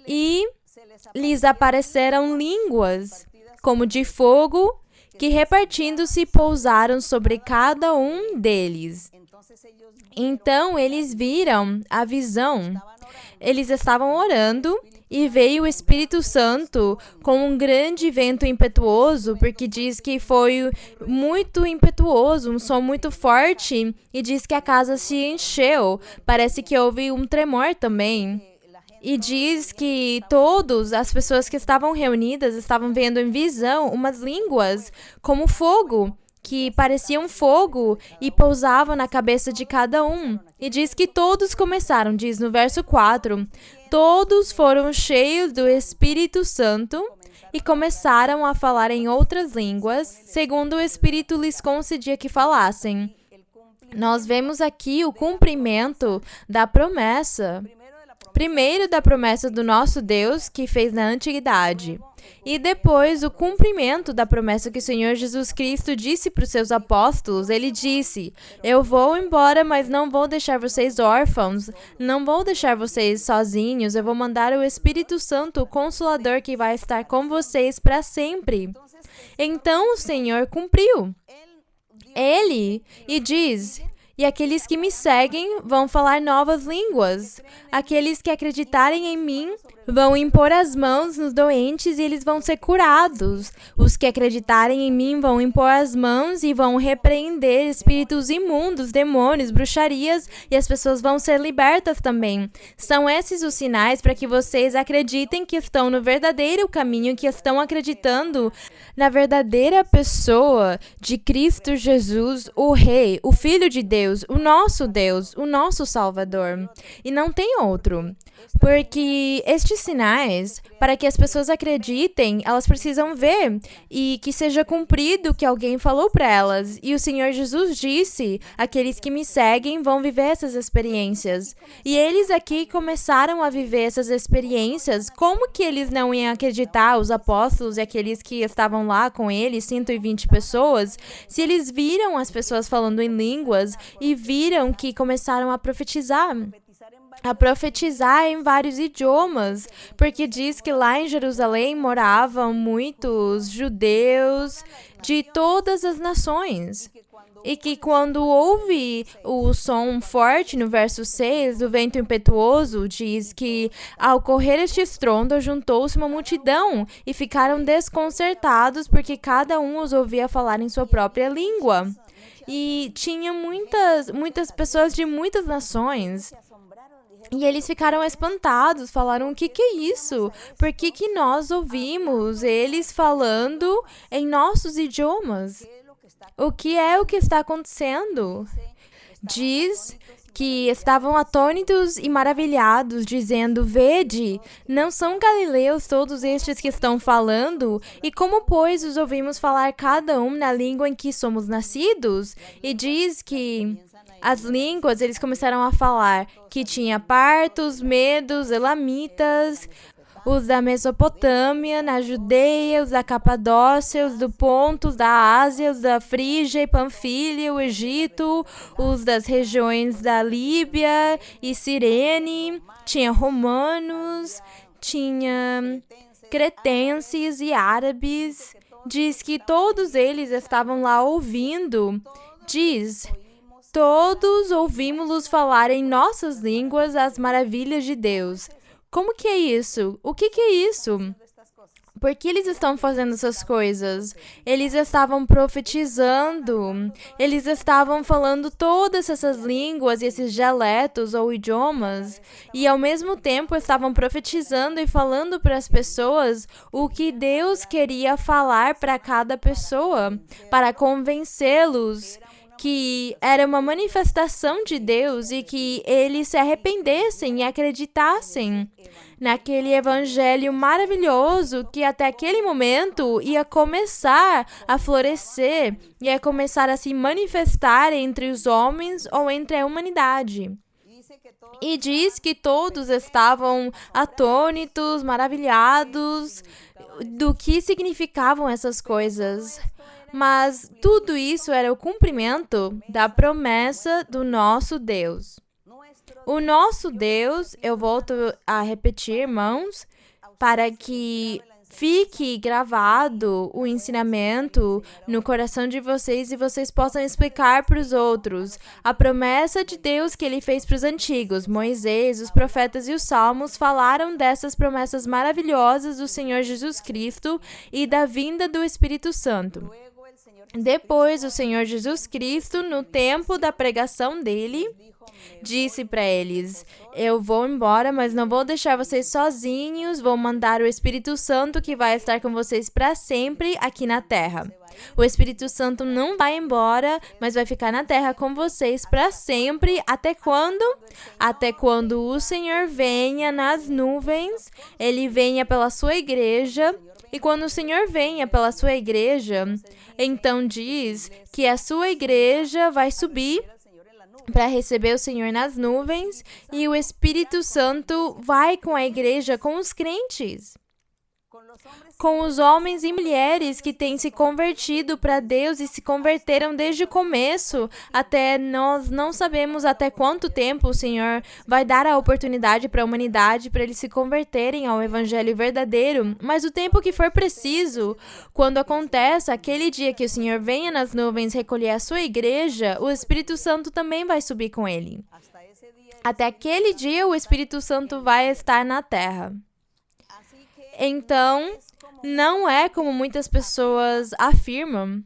E lhes apareceram línguas, como de fogo, que repartindo-se pousaram sobre cada um deles. Então eles viram a visão. Eles estavam orando e veio o Espírito Santo com um grande vento impetuoso, porque diz que foi muito impetuoso, um som muito forte, e diz que a casa se encheu. Parece que houve um tremor também. E diz que todas as pessoas que estavam reunidas estavam vendo em visão umas línguas como fogo, que pareciam fogo e pousavam na cabeça de cada um. E diz que todos começaram, diz no verso 4, todos foram cheios do Espírito Santo e começaram a falar em outras línguas, segundo o Espírito lhes concedia que falassem. Nós vemos aqui o cumprimento da promessa. Primeiro da promessa do nosso Deus que fez na antiguidade. E depois o cumprimento da promessa que o Senhor Jesus Cristo disse para os seus apóstolos. Ele disse: eu vou embora, mas não vou deixar vocês órfãos, não vou deixar vocês sozinhos, eu vou mandar o Espírito Santo, o Consolador, que vai estar com vocês para sempre. Então o Senhor cumpriu. Ele, e diz: e aqueles que me seguem vão falar novas línguas. Aqueles que acreditarem em mim vão impor as mãos nos doentes e eles vão ser curados. Os que acreditarem em mim vão impor as mãos e vão repreender espíritos imundos, demônios, bruxarias, e as pessoas vão ser libertas também. São esses os sinais para que vocês acreditem que estão no verdadeiro caminho, que estão acreditando na verdadeira pessoa de Cristo Jesus, o Rei, o Filho de Deus, o nosso Salvador. E não tem outro. Porque estes sinais, para que as pessoas acreditem, elas precisam ver e que seja cumprido o que alguém falou para elas. E o Senhor Jesus disse: aqueles que me seguem vão viver essas experiências. E eles aqui começaram a viver essas experiências. Como que eles não iam acreditar, os apóstolos e aqueles que estavam lá com eles, 120 pessoas, se eles viram as pessoas falando em línguas e viram que começaram a profetizar em vários idiomas, porque diz que lá em Jerusalém moravam muitos judeus de todas as nações. E que quando houve o som forte, no verso 6, do vento impetuoso, diz que ao correr este estrondo, juntou-se uma multidão e ficaram desconcertados porque cada um os ouvia falar em sua própria língua. E tinha muitas pessoas de muitas nações. E eles ficaram espantados, falaram: o que é isso? Por que nós ouvimos eles falando em nossos idiomas? O que está acontecendo? Diz que estavam atônitos e maravilhados, dizendo: Vede, não são galileus todos estes que estão falando? E como, pois, os ouvimos falar cada um na língua em que somos nascidos? E diz que as línguas, eles começaram a falar que tinha partos, medos, elamitas, os da Mesopotâmia, na Judeia, os da Capadócia, os do Ponto, os da Ásia, os da Frígia e Panfilha, o Egito, os das regiões da Líbia e Cirene, tinha romanos, tinha cretenses e árabes. Diz que todos eles estavam lá ouvindo. Diz: todos ouvimos-los falar em nossas línguas as maravilhas de Deus. Como que é isso? O que é isso? Por que eles estão fazendo essas coisas? Eles estavam profetizando. Eles estavam falando todas essas línguas e esses dialetos ou idiomas. E ao mesmo tempo estavam profetizando e falando para as pessoas o que Deus queria falar para cada pessoa, para convencê-los que era uma manifestação de Deus e que eles se arrependessem e acreditassem naquele evangelho maravilhoso que até aquele momento ia começar a florescer, ia começar a se manifestar entre os homens ou entre a humanidade. E diz que todos estavam atônitos, maravilhados do que significavam essas coisas. Mas tudo isso era o cumprimento da promessa do nosso Deus. O nosso Deus, eu volto a repetir, irmãos, para que fique gravado o ensinamento no coração de vocês e vocês possam explicar para os outros a promessa de Deus que Ele fez para os antigos. Moisés, os profetas e os salmos falaram dessas promessas maravilhosas do Senhor Jesus Cristo e da vinda do Espírito Santo. Depois, o Senhor Jesus Cristo, no tempo da pregação dele, disse para eles: eu vou embora, mas não vou deixar vocês sozinhos, vou mandar o Espírito Santo que vai estar com vocês para sempre aqui na terra. O Espírito Santo não vai embora, mas vai ficar na terra com vocês para sempre. Até quando? Até quando o Senhor venha nas nuvens, Ele venha pela sua igreja. E quando o Senhor venha pela sua igreja, então diz que a sua igreja vai subir para receber o Senhor nas nuvens e o Espírito Santo vai com a igreja, com os crentes, com os homens e mulheres que têm se convertido para Deus e se converteram desde o começo. Até nós não sabemos até quanto tempo o Senhor vai dar a oportunidade para a humanidade para eles se converterem ao Evangelho verdadeiro, mas o tempo que for preciso, quando acontece aquele dia que o Senhor venha nas nuvens recolher a sua igreja, o Espírito Santo também vai subir com ele. Até aquele dia o Espírito Santo vai estar na terra. Então, não é como muitas pessoas afirmam,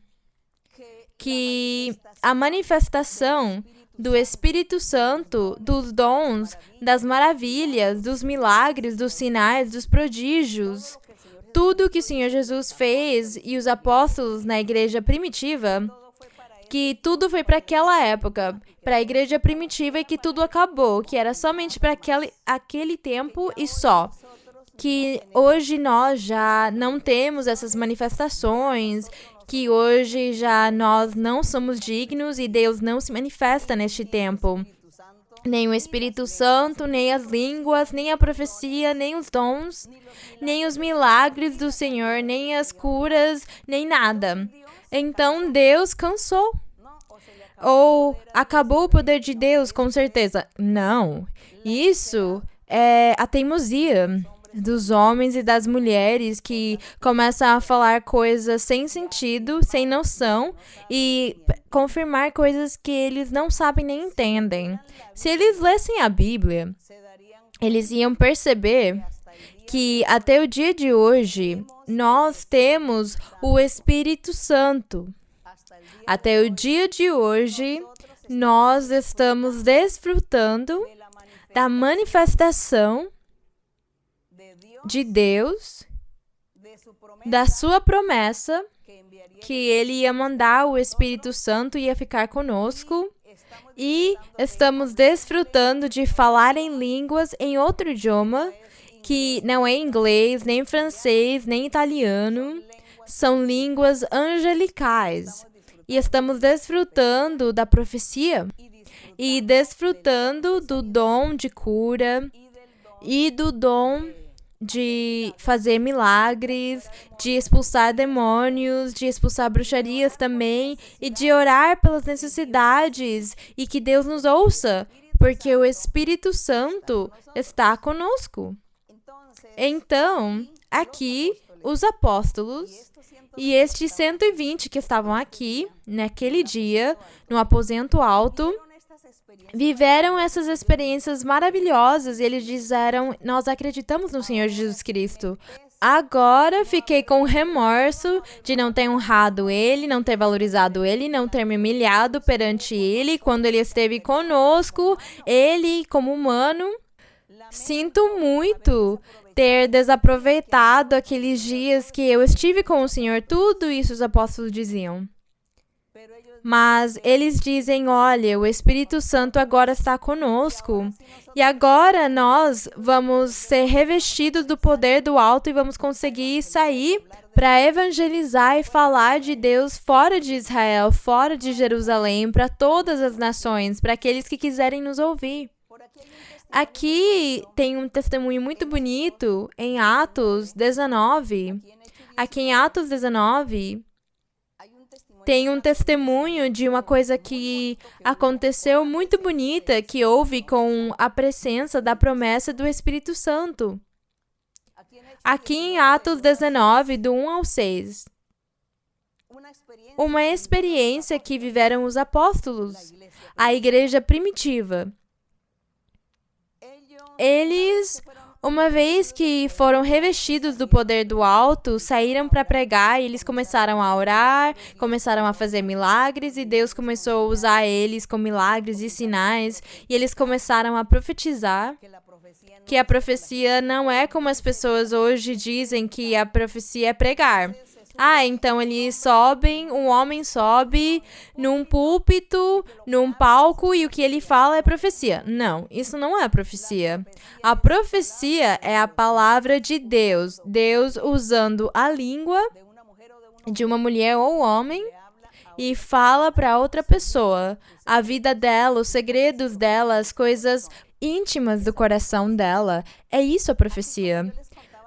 que a manifestação do Espírito Santo, dos dons, das maravilhas, dos milagres, dos sinais, dos prodígios, tudo que o Senhor Jesus fez e os apóstolos na igreja primitiva, que tudo foi para aquela época, para a igreja primitiva e que tudo acabou, que era somente para aquele tempo e só. Que hoje nós já não temos essas manifestações, que hoje já nós não somos dignos e Deus não se manifesta neste tempo. Nem o Espírito Santo, nem as línguas, nem a profecia, nem os dons, nem os milagres do Senhor, nem as curas, nem nada. Então Deus cansou. Ou acabou o poder de Deus, com certeza. Não. Isso é a teimosia dos homens e das mulheres que começam a falar coisas sem sentido, sem noção e confirmar coisas que eles não sabem nem entendem. Se eles lessem a Bíblia, eles iam perceber que até o dia de hoje nós temos o Espírito Santo. Até o dia de hoje nós estamos desfrutando da manifestação de Deus, da sua promessa, que Ele ia mandar o Espírito Santo e ia ficar conosco e estamos desfrutando de falar em línguas em outro idioma, que não é inglês, nem francês, nem italiano, são línguas angelicais. E estamos desfrutando da profecia e desfrutando do dom de cura e do dom de fazer milagres, de expulsar demônios, de expulsar bruxarias também e de orar pelas necessidades e que Deus nos ouça, porque o Espírito Santo está conosco. Então, aqui, os apóstolos e estes 120 que estavam aqui, naquele dia, no aposento alto, viveram essas experiências maravilhosas e eles disseram, nós acreditamos no Senhor Jesus Cristo. Agora fiquei com remorso de não ter honrado Ele, não ter valorizado Ele, não ter me humilhado perante Ele quando Ele esteve conosco, Ele como humano. Sinto muito ter desaproveitado aqueles dias que eu estive com o Senhor, tudo isso os apóstolos diziam. Mas eles dizem, olha, o Espírito Santo agora está conosco e agora nós vamos ser revestidos do poder do alto e vamos conseguir sair para evangelizar e falar de Deus fora de Israel, fora de Jerusalém, para todas as nações, para aqueles que quiserem nos ouvir. Aqui tem um testemunho muito bonito em Atos 19. Aqui em Atos 19... tem um testemunho de uma coisa que aconteceu muito bonita, que houve com a presença da promessa do Espírito Santo. Aqui em Atos 19, do 1 ao 6. Uma experiência que viveram os apóstolos, a igreja primitiva. Eles, uma vez que foram revestidos do poder do alto, saíram para pregar e eles começaram a orar, começaram a fazer milagres e Deus começou a usar eles com milagres e sinais e eles começaram a profetizar que a profecia não é como as pessoas hoje dizem que a profecia é pregar. Então eles sobem, um homem sobe num púlpito, num palco e o que ele fala é profecia. Não, isso não é profecia. A profecia é a palavra de Deus. Deus usando a língua de uma mulher ou homem e fala para outra pessoa a vida dela, os segredos dela, as coisas íntimas do coração dela. É isso a profecia.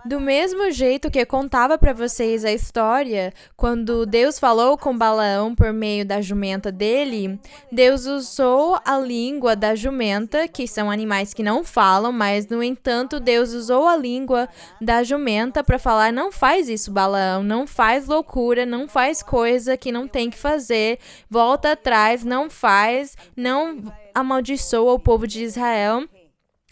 Do mesmo jeito que eu contava para vocês a história, quando Deus falou com Balaão por meio da jumenta dele, Deus usou a língua da jumenta, que são animais que não falam, mas, no entanto, Deus usou a língua da jumenta para falar, não faz isso, Balaão, não faz loucura, não faz coisa que não tem que fazer, volta atrás, não faz, não amaldiçoa o povo de Israel,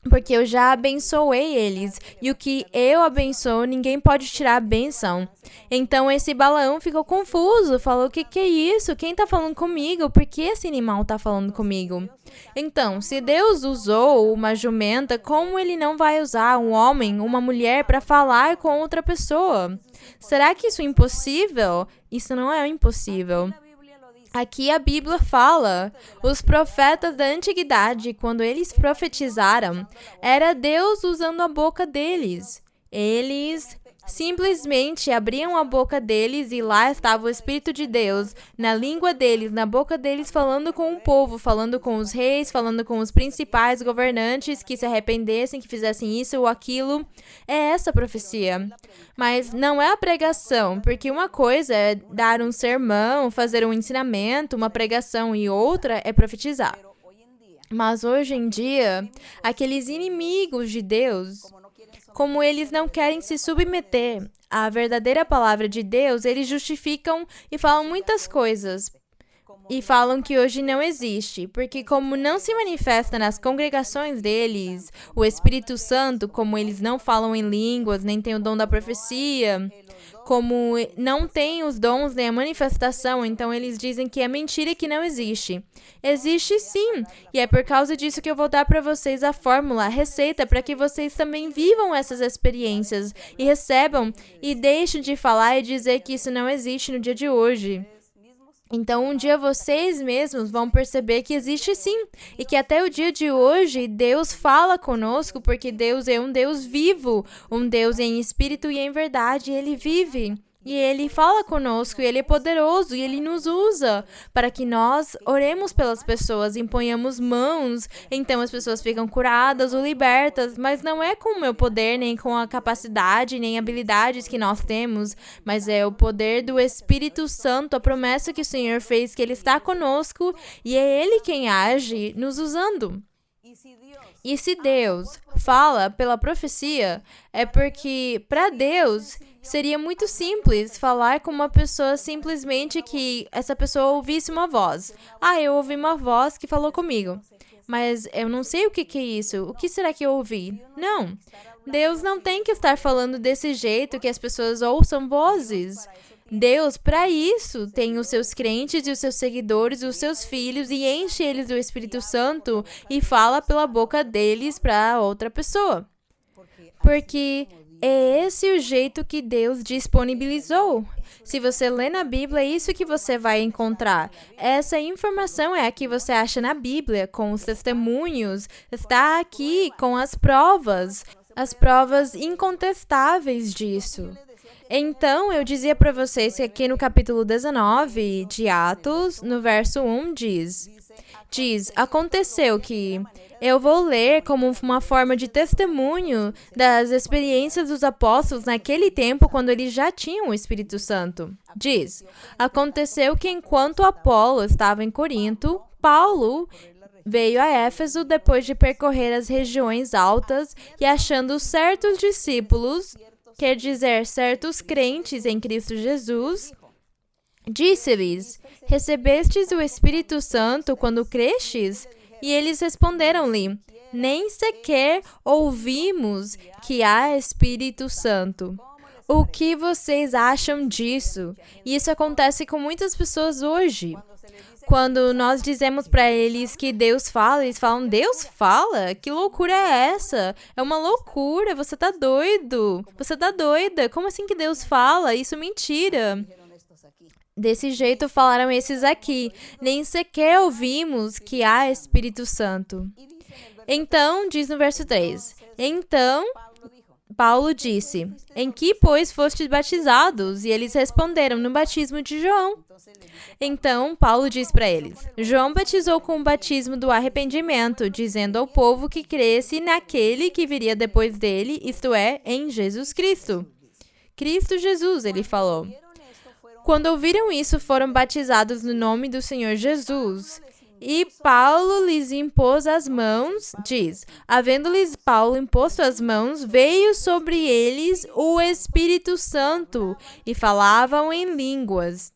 porque eu já abençoei eles, e o que eu abençoo, ninguém pode tirar a benção. Então esse Balaão ficou confuso, falou, o que é isso? Quem está falando comigo? Por que esse animal está falando comigo? Então, se Deus usou uma jumenta, como ele não vai usar um homem, uma mulher para falar com outra pessoa? Será que isso é impossível? Isso não é impossível. Aqui a Bíblia fala, os profetas da antiguidade, quando eles profetizaram, era Deus usando a boca deles. Eles simplesmente abriam a boca deles e lá estava o Espírito de Deus, na língua deles, na boca deles, falando com o povo, falando com os reis, falando com os principais governantes que se arrependessem, que fizessem isso ou aquilo. É essa a profecia. Mas não é a pregação, porque uma coisa é dar um sermão, fazer um ensinamento, uma pregação, e outra é profetizar. Mas hoje em dia, aqueles inimigos de Deus, como eles não querem se submeter à verdadeira palavra de Deus, eles justificam e falam muitas coisas. E falam que hoje não existe, porque como não se manifesta nas congregações deles, o Espírito Santo, como eles não falam em línguas, nem têm o dom da profecia, como não têm os dons nem a manifestação, então eles dizem que é mentira e que não existe. Existe sim, e é por causa disso que eu vou dar para vocês a fórmula, a receita, para que vocês também vivam essas experiências e recebam e deixem de falar e dizer que isso não existe no dia de hoje. Então, um dia vocês mesmos vão perceber que existe sim, e que até o dia de hoje Deus fala conosco, porque Deus é um Deus vivo, um Deus em espírito e em verdade, Ele vive. E Ele fala conosco, e Ele é poderoso, e Ele nos usa para que nós oremos pelas pessoas, imponhamos mãos, então as pessoas ficam curadas ou libertas, mas não é com o meu poder, nem com a capacidade, nem habilidades que nós temos, mas é o poder do Espírito Santo, a promessa que o Senhor fez, que Ele está conosco, e é Ele quem age nos usando. E se Deus fala pela profecia, é porque para Deus seria muito simples falar com uma pessoa simplesmente que essa pessoa ouvisse uma voz. Ah, eu ouvi uma voz que falou comigo. Mas eu não sei o que é isso. O que será que eu ouvi? Não. Deus não tem que estar falando desse jeito que as pessoas ouçam vozes. Deus, para isso, tem os seus crentes e os seus seguidores, os seus filhos, e enche eles do Espírito Santo e fala pela boca deles para outra pessoa. Porque é esse o jeito que Deus disponibilizou. Se você lê na Bíblia, é isso que você vai encontrar. Essa informação é a que você acha na Bíblia, com os testemunhos, está aqui com as provas incontestáveis disso. Então, eu dizia para vocês que aqui no capítulo 19 de Atos, no verso 1, diz, aconteceu que eu vou ler como uma forma de testemunho das experiências dos apóstolos naquele tempo, quando eles já tinham o Espírito Santo. Diz, aconteceu que enquanto Apolo estava em Corinto, Paulo veio a Éfeso depois de percorrer as regiões altas e achando certos discípulos, quer dizer, certos crentes em Cristo Jesus, disse-lhes, recebestes o Espírito Santo quando crestes? E eles responderam-lhe, nem sequer ouvimos que há Espírito Santo. O que vocês acham disso? E isso acontece com muitas pessoas hoje. Quando nós dizemos para eles que Deus fala, eles falam, Deus fala? Que loucura é essa? É uma loucura, você tá doido. Você tá doida. Como assim que Deus fala? Isso é mentira. Desse jeito falaram esses aqui. Nem sequer ouvimos que há Espírito Santo. Então, diz no verso 3. Então, Paulo disse, em que, pois, fostes batizados? E eles responderam, no batismo de João. Então, Paulo diz para eles, João batizou com o batismo do arrependimento, dizendo ao povo que cresce naquele que viria depois dele, isto é, em Jesus Cristo. Cristo Jesus, ele falou. Quando ouviram isso, foram batizados no nome do Senhor Jesus. E Paulo lhes impôs as mãos, diz, havendo-lhes Paulo imposto as mãos, veio sobre eles o Espírito Santo, e falavam em línguas.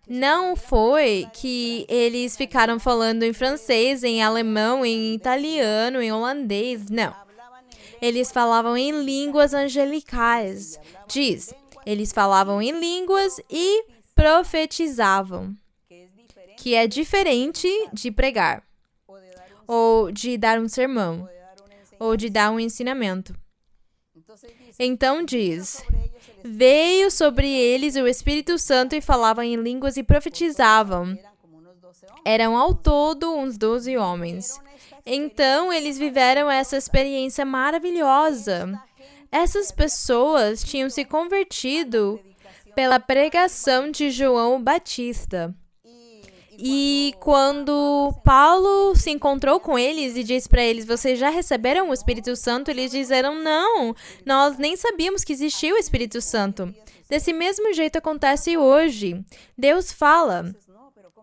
Não foi que eles ficaram falando em francês, em alemão, em italiano, em holandês, não. Eles falavam em línguas angelicais. Diz, eles falavam em línguas e profetizavam, que é diferente de pregar, ou de dar um sermão, ou de dar um ensinamento. Então diz, veio sobre eles o Espírito Santo e falavam em línguas e profetizavam. Eram ao todo uns 12 homens. Então eles viveram essa experiência maravilhosa. Essas pessoas tinham se convertido pela pregação de João Batista. E quando Paulo se encontrou com eles e disse para eles, vocês já receberam o Espírito Santo? Eles disseram, não, nós nem sabíamos que existia o Espírito Santo. Desse mesmo jeito acontece hoje. Deus fala.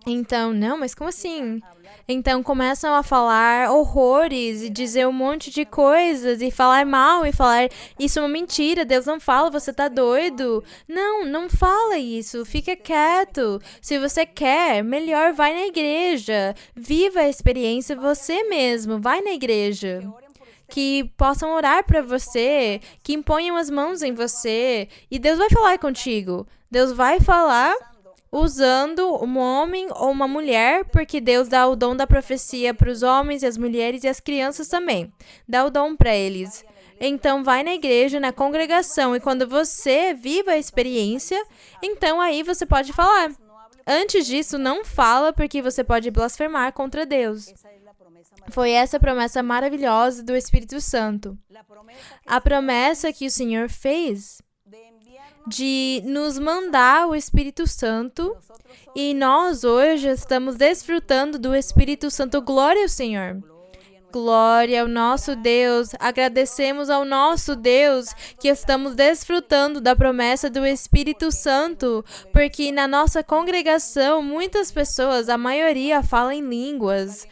Então, não, mas como assim? Então começam a falar horrores e dizer um monte de coisas e falar mal e falar isso é uma mentira, Deus não fala, você tá doido. Não, não fala isso, fica quieto. Se você quer, melhor vai na igreja. Viva a experiência você mesmo, vai na igreja. Que possam orar para você, que imponham as mãos em você e Deus vai falar contigo. Deus vai falar usando um homem ou uma mulher, porque Deus dá o dom da profecia para os homens e as mulheres e as crianças também. Dá o dom para eles. Então, vai na igreja, na congregação, e quando você viva a experiência, então aí você pode falar. Antes disso, não fala porque você pode blasfemar contra Deus. Foi essa promessa maravilhosa do Espírito Santo. A promessa que o Senhor fez de nos mandar o Espírito Santo, e nós hoje estamos desfrutando do Espírito Santo. Glória ao Senhor. Glória ao nosso Deus. Agradecemos ao nosso Deus que estamos desfrutando da promessa do Espírito Santo, porque na nossa congregação muitas pessoas, a maioria, fala línguas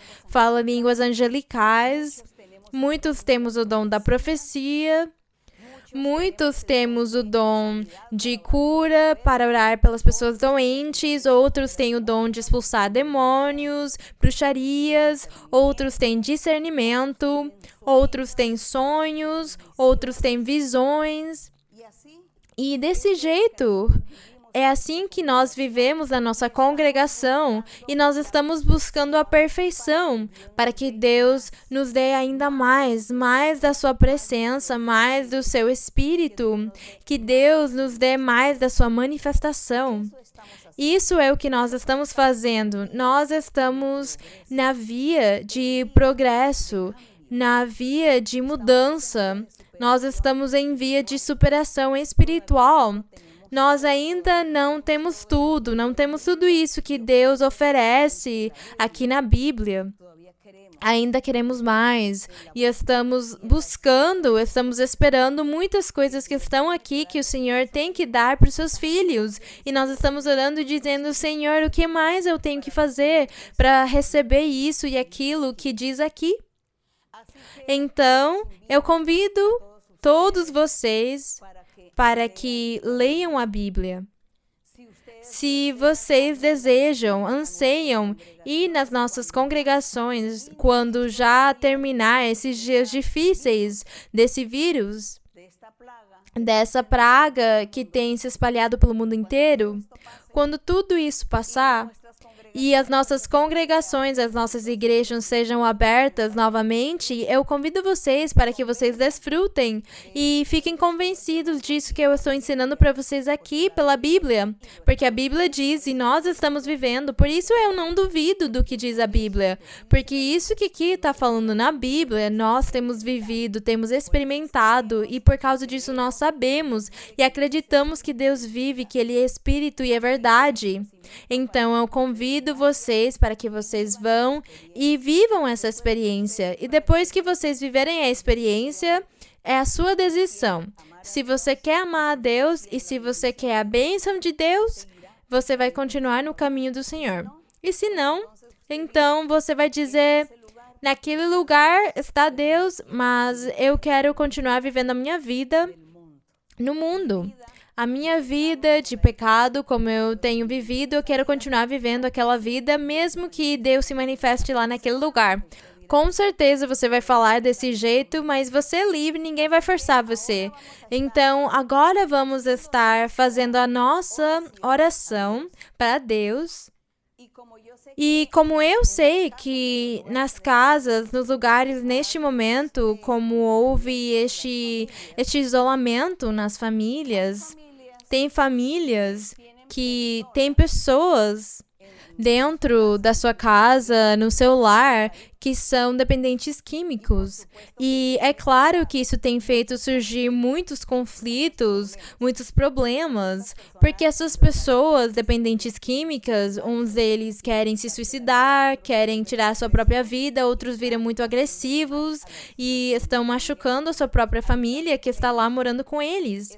angelicais. Muitos temos o dom da profecia. Muitos temos o dom de cura para orar pelas pessoas doentes, outros têm o dom de expulsar demônios, bruxarias, outros têm discernimento, outros têm sonhos, outros têm visões. E desse jeito, é assim que nós vivemos na nossa congregação e nós estamos buscando a perfeição para que Deus nos dê ainda mais da sua presença, mais do seu Espírito, que Deus nos dê mais da sua manifestação. Isso é o que nós estamos fazendo. Nós estamos na via de progresso, na via de mudança. Nós estamos em via de superação espiritual. Nós ainda não temos tudo isso que Deus oferece aqui na Bíblia. Ainda queremos mais e estamos esperando muitas coisas que estão aqui que o Senhor tem que dar para os seus filhos. E nós estamos orando e dizendo, Senhor, o que mais eu tenho que fazer para receber isso e aquilo que diz aqui? Então, eu convido todos vocês para que leiam a Bíblia. Se vocês desejam, anseiam ir nas nossas congregações quando já terminar esses dias difíceis desse vírus, dessa praga que tem se espalhado pelo mundo inteiro, quando tudo isso passar e as nossas congregações, as nossas igrejas sejam abertas novamente, eu convido vocês para que vocês desfrutem e fiquem convencidos disso que eu estou ensinando para vocês aqui pela Bíblia, porque a Bíblia diz e nós estamos vivendo, por isso eu não duvido do que diz a Bíblia, porque isso que aqui está falando na Bíblia, nós temos vivido, temos experimentado e por causa disso nós sabemos e acreditamos que Deus vive, que Ele é Espírito e é verdade. Então eu convido vocês para que vocês vão e vivam essa experiência. E depois que vocês viverem a experiência, é a sua decisão. Se você quer amar a Deus e se você quer a bênção de Deus, você vai continuar no caminho do Senhor. E se não, então você vai dizer, naquele lugar está Deus, mas eu quero continuar vivendo a minha vida no mundo. A minha vida de pecado, como eu tenho vivido, eu quero continuar vivendo aquela vida, mesmo que Deus se manifeste lá naquele lugar. Com certeza você vai falar desse jeito, mas você é livre, ninguém vai forçar você. Então, agora vamos estar fazendo a nossa oração para Deus. E como eu sei que nas casas, nos lugares, neste momento, como houve este isolamento nas famílias, tem famílias que tem pessoas dentro da sua casa, no seu lar, que são dependentes químicos. E é claro que isso tem feito surgir muitos conflitos, muitos problemas, porque essas pessoas dependentes químicas, uns deles querem se suicidar, querem tirar sua própria vida, outros viram muito agressivos e estão machucando a sua própria família que está lá morando com eles.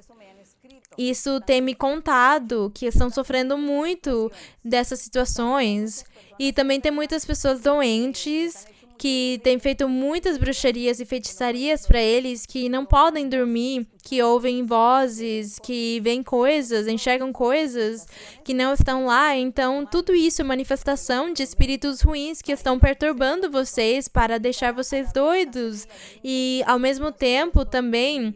Isso tem me contado que estão sofrendo muito dessas situações. E também tem muitas pessoas doentes que têm feito muitas bruxarias e feitiçarias para eles, que não podem dormir, que ouvem vozes, que veem coisas, enxergam coisas que não estão lá. Então, tudo isso é manifestação de espíritos ruins que estão perturbando vocês para deixar vocês doidos. E, ao mesmo tempo, também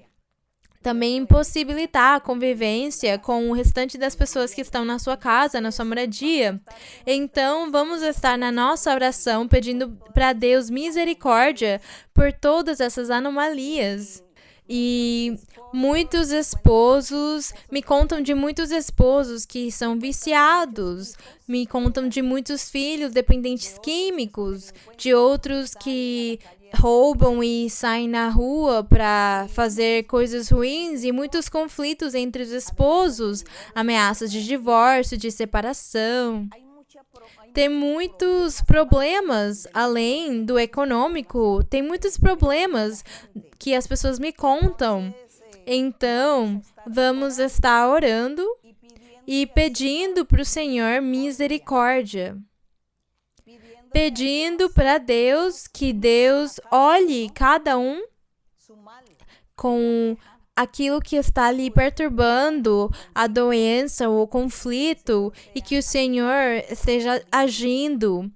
impossibilitar a convivência com o restante das pessoas que estão na sua casa, na sua moradia. Então, vamos estar na nossa oração pedindo para Deus misericórdia por todas essas anomalias. E Muitos esposos me contam de muitos esposos que são viciados, me contam de muitos filhos dependentes químicos, de outros que roubam e saem na rua para fazer coisas ruins e muitos conflitos entre os esposos, ameaças de divórcio, de separação. Tem muitos problemas além do econômico, tem muitos problemas que as pessoas me contam. Então, vamos estar orando e pedindo para o Senhor misericórdia. Pedindo para Deus que Deus olhe cada um com aquilo que está lhe perturbando, a doença ou o conflito, e que o Senhor esteja agindo,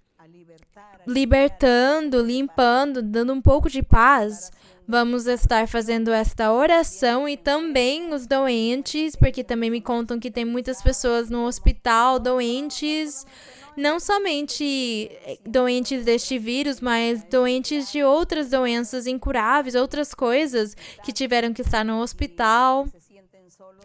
libertando, limpando, dando um pouco de paz. Vamos estar fazendo esta oração e também os doentes, porque também me contam que tem muitas pessoas no hospital doentes, não somente doentes deste vírus, mas doentes de outras doenças incuráveis, outras coisas que tiveram que estar no hospital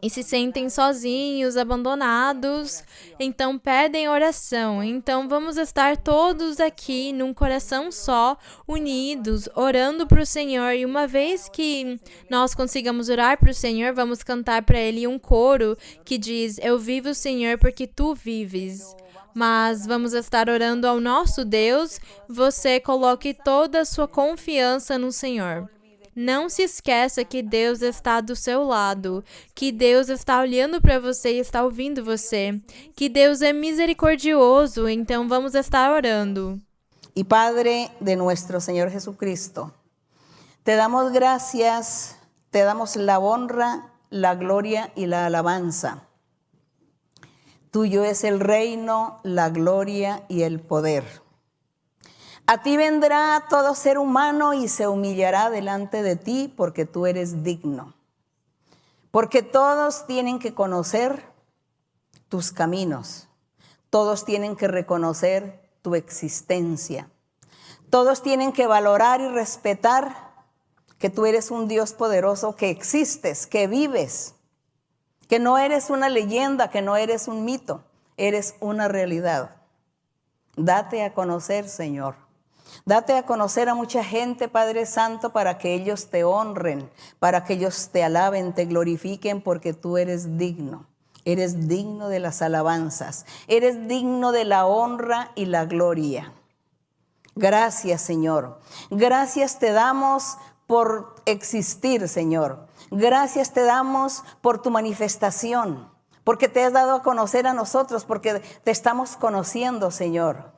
e se sentem sozinhos, abandonados, então pedem oração. Então vamos estar todos aqui num coração só, unidos, orando para o Senhor. E uma vez que nós consigamos orar para o Senhor, vamos cantar para Ele um coro que diz: Eu vivo, Senhor, porque Tu vives. Mas vamos estar orando ao nosso Deus. Você coloque toda a sua confiança no Senhor. Não se esqueça que Deus está do seu lado, que Deus está olhando para você e está ouvindo você, que Deus é misericordioso, então vamos estar orando. Y Padre de nuestro Señor Jesucristo, te damos gracias, te damos la honra, la gloria y la alabanza. Tuyo es el reino, la gloria y el poder. A ti vendrá todo ser humano y se humillará delante de ti porque tú eres digno. Porque todos tienen que conocer tus caminos. Todos tienen que reconocer tu existencia. Todos tienen que valorar y respetar que tú eres un Dios poderoso, que existes, que vives, que no eres una leyenda, que no eres un mito, eres una realidad. Date a conocer, Señor. Date a conocer a mucha gente, Padre Santo, para que ellos te honren, para que ellos te alaben, te glorifiquen, porque tú eres digno. Eres digno de las alabanzas. Eres digno de la honra y la gloria. Gracias, Señor. Gracias te damos por existir, Señor. Gracias te damos por tu manifestación, porque te has dado a conocer a nosotros, porque te estamos conociendo, Señor.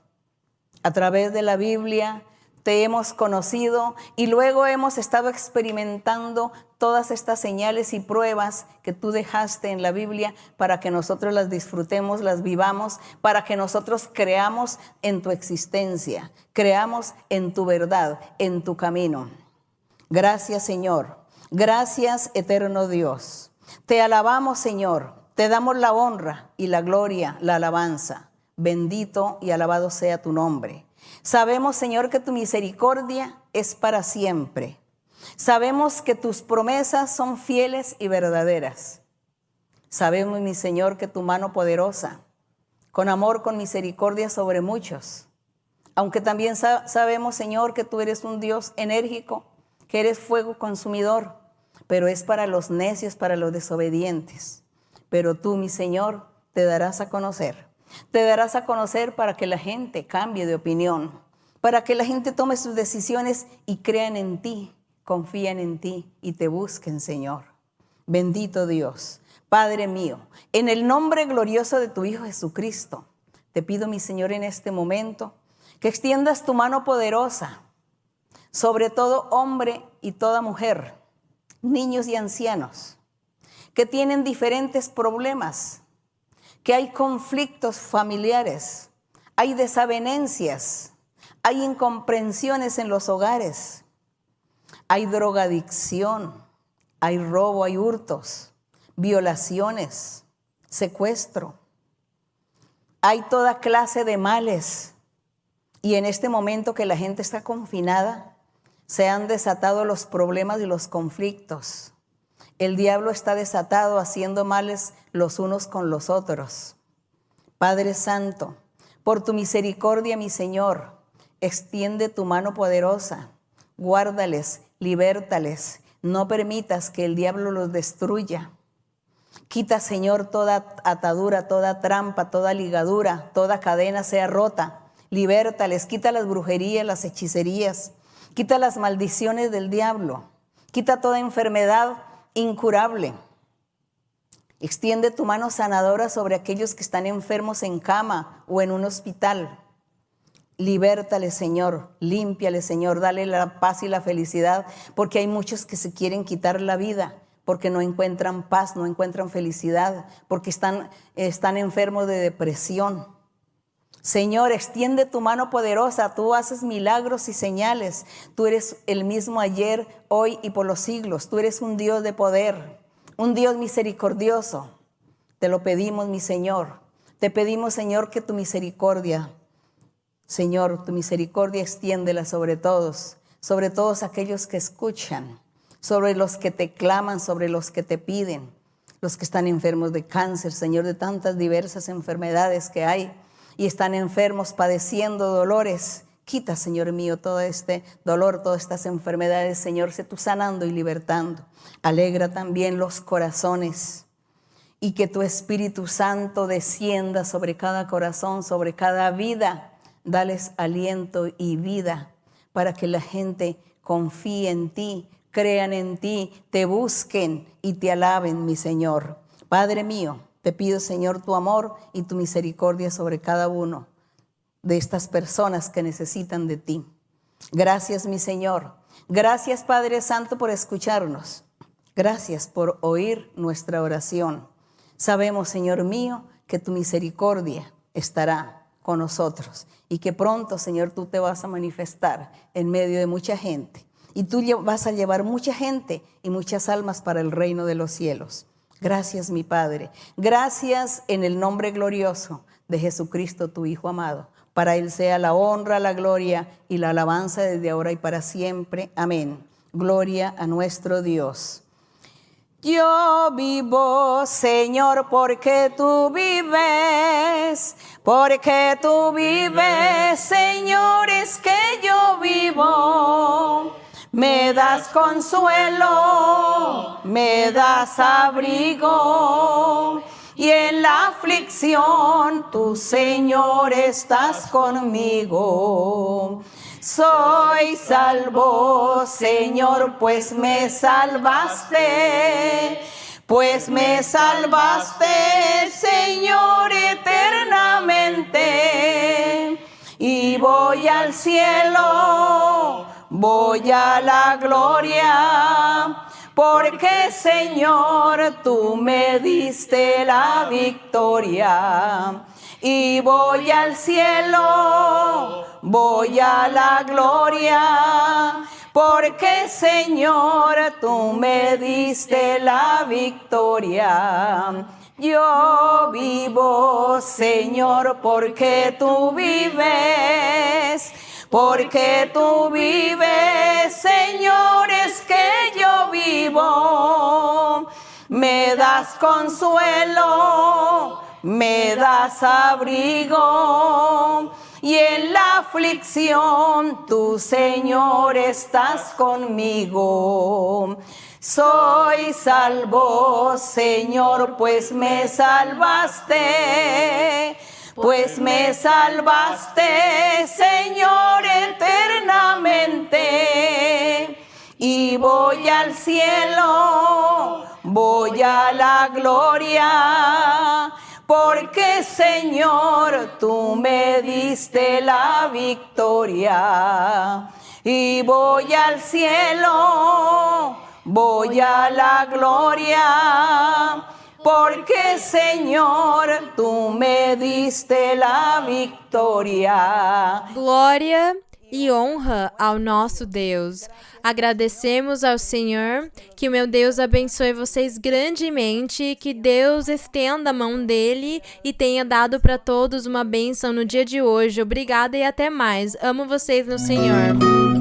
A través de la Biblia te hemos conocido y luego hemos estado experimentando todas estas señales y pruebas que tú dejaste en la Biblia para que nosotros las disfrutemos, las vivamos, para que nosotros creamos en tu existencia, creamos en tu verdad, en tu camino. Gracias, Señor. Gracias, eterno Dios. Te alabamos, Señor. Te damos la honra y la gloria, la alabanza. Bendito y alabado sea tu nombre. Sabemos, Señor, que tu misericordia es para siempre. Sabemos que tus promesas son fieles y verdaderas. Sabemos, mi Señor, que tu mano poderosa, con amor, con misericordia sobre muchos. Aunque también sabemos, Señor, que tú eres un Dios enérgico, que eres fuego consumidor, pero es para los necios, para los desobedientes. Pero tú, mi Señor, te darás a conocer. Te darás a conocer para que la gente cambie de opinión, para que la gente tome sus decisiones y crean en ti, confíen en ti y te busquen, Señor. Bendito Dios, Padre mío, en el nombre glorioso de tu Hijo Jesucristo, te pido, mi Señor, en este momento, que extiendas tu mano poderosa sobre todo hombre y toda mujer, niños y ancianos, que tienen diferentes problemas, que hay conflictos familiares, hay desavenencias, hay incomprensiones en los hogares, hay drogadicción, hay robo, hay hurtos, violaciones, secuestro, hay toda clase de males. Y en este momento que la gente está confinada, se han desatado los problemas y los conflictos. El diablo está desatado haciendo males los unos con los otros. Padre Santo, por tu misericordia, mi Señor, extiende tu mano poderosa, guárdales, libértales, no permitas que el diablo los destruya. Quita, Señor, toda atadura, toda trampa, toda ligadura, toda cadena sea rota. Libértales, quita las brujerías, las hechicerías, quita las maldiciones del diablo, quita toda enfermedad incurable. Extiende tu mano sanadora sobre aquellos que están enfermos en cama o en un hospital. Libértale, Señor, límpiale, Señor, dale la paz y la felicidad, porque hay muchos que se quieren quitar la vida, porque no encuentran paz, no encuentran felicidad, porque están enfermos de depresión. Señor, extiende tu mano poderosa, tú haces milagros y señales, tú eres el mismo ayer, hoy y por los siglos, tú eres un Dios de poder, un Dios misericordioso. Te lo pedimos, mi Señor, te pedimos, Señor, que tu misericordia, Señor, tu misericordia extiéndela sobre todos aquellos que escuchan, sobre los que te claman, sobre los que te piden, los que están enfermos de cáncer, Señor, de tantas diversas enfermedades que hay y están enfermos padeciendo dolores. Quita, Señor mío, todo este dolor, todas estas enfermedades, Señor, sé tú sanando y libertando. Alegra también los corazones y que tu Espíritu Santo descienda sobre cada corazón, sobre cada vida. Dales aliento y vida para que la gente confíe en ti, crean en ti, te busquen y te alaben, mi Señor. Padre mío, te pido, Señor, tu amor y tu misericordia sobre cada uno de estas personas que necesitan de ti. Gracias, mi Señor. Gracias, Padre Santo, por escucharnos. Gracias por oír nuestra oración. Sabemos, Señor mío, que tu misericordia estará con nosotros y que pronto, Señor, tú te vas a manifestar en medio de mucha gente y tú vas a llevar mucha gente y muchas almas para el reino de los cielos. Gracias, mi Padre. Gracias en el nombre glorioso de Jesucristo, tu Hijo amado. Para Él sea la honra, la gloria y la alabanza desde ahora y para siempre. Amén. Gloria a nuestro Dios. Yo vivo, Señor, porque tú vives. Porque tú vives, Señor, es que yo vivo. Me das consuelo, me das abrigo, y en la aflicción tú, Señor, estás conmigo. Soy salvo, Señor, pues me salvaste, Señor, eternamente. Y voy al cielo, voy a la gloria, porque, Señor, tú me diste la victoria. Y voy al cielo, voy a la gloria, porque, Señor, tú me diste la victoria. Yo vivo, Señor, porque tú vives. Porque tú vives, Señor, es que yo vivo. Me das consuelo, me das abrigo, y en la aflicción tú, Señor, estás conmigo. Soy salvo, Señor, pues me salvaste. Señor, eternamente. Y voy al cielo, voy a la gloria, porque, Señor, tú me diste la victoria. Y voy al cielo, voy a la gloria, porque, Señor, tú me diste la victoria. Glória e honra ao nosso Deus. Agradecemos ao Senhor, que o meu Deus abençoe vocês grandemente, que Deus estenda a mão dele e tenha dado para todos uma bênção no dia de hoje. Obrigada e até mais. Amo vocês no Senhor.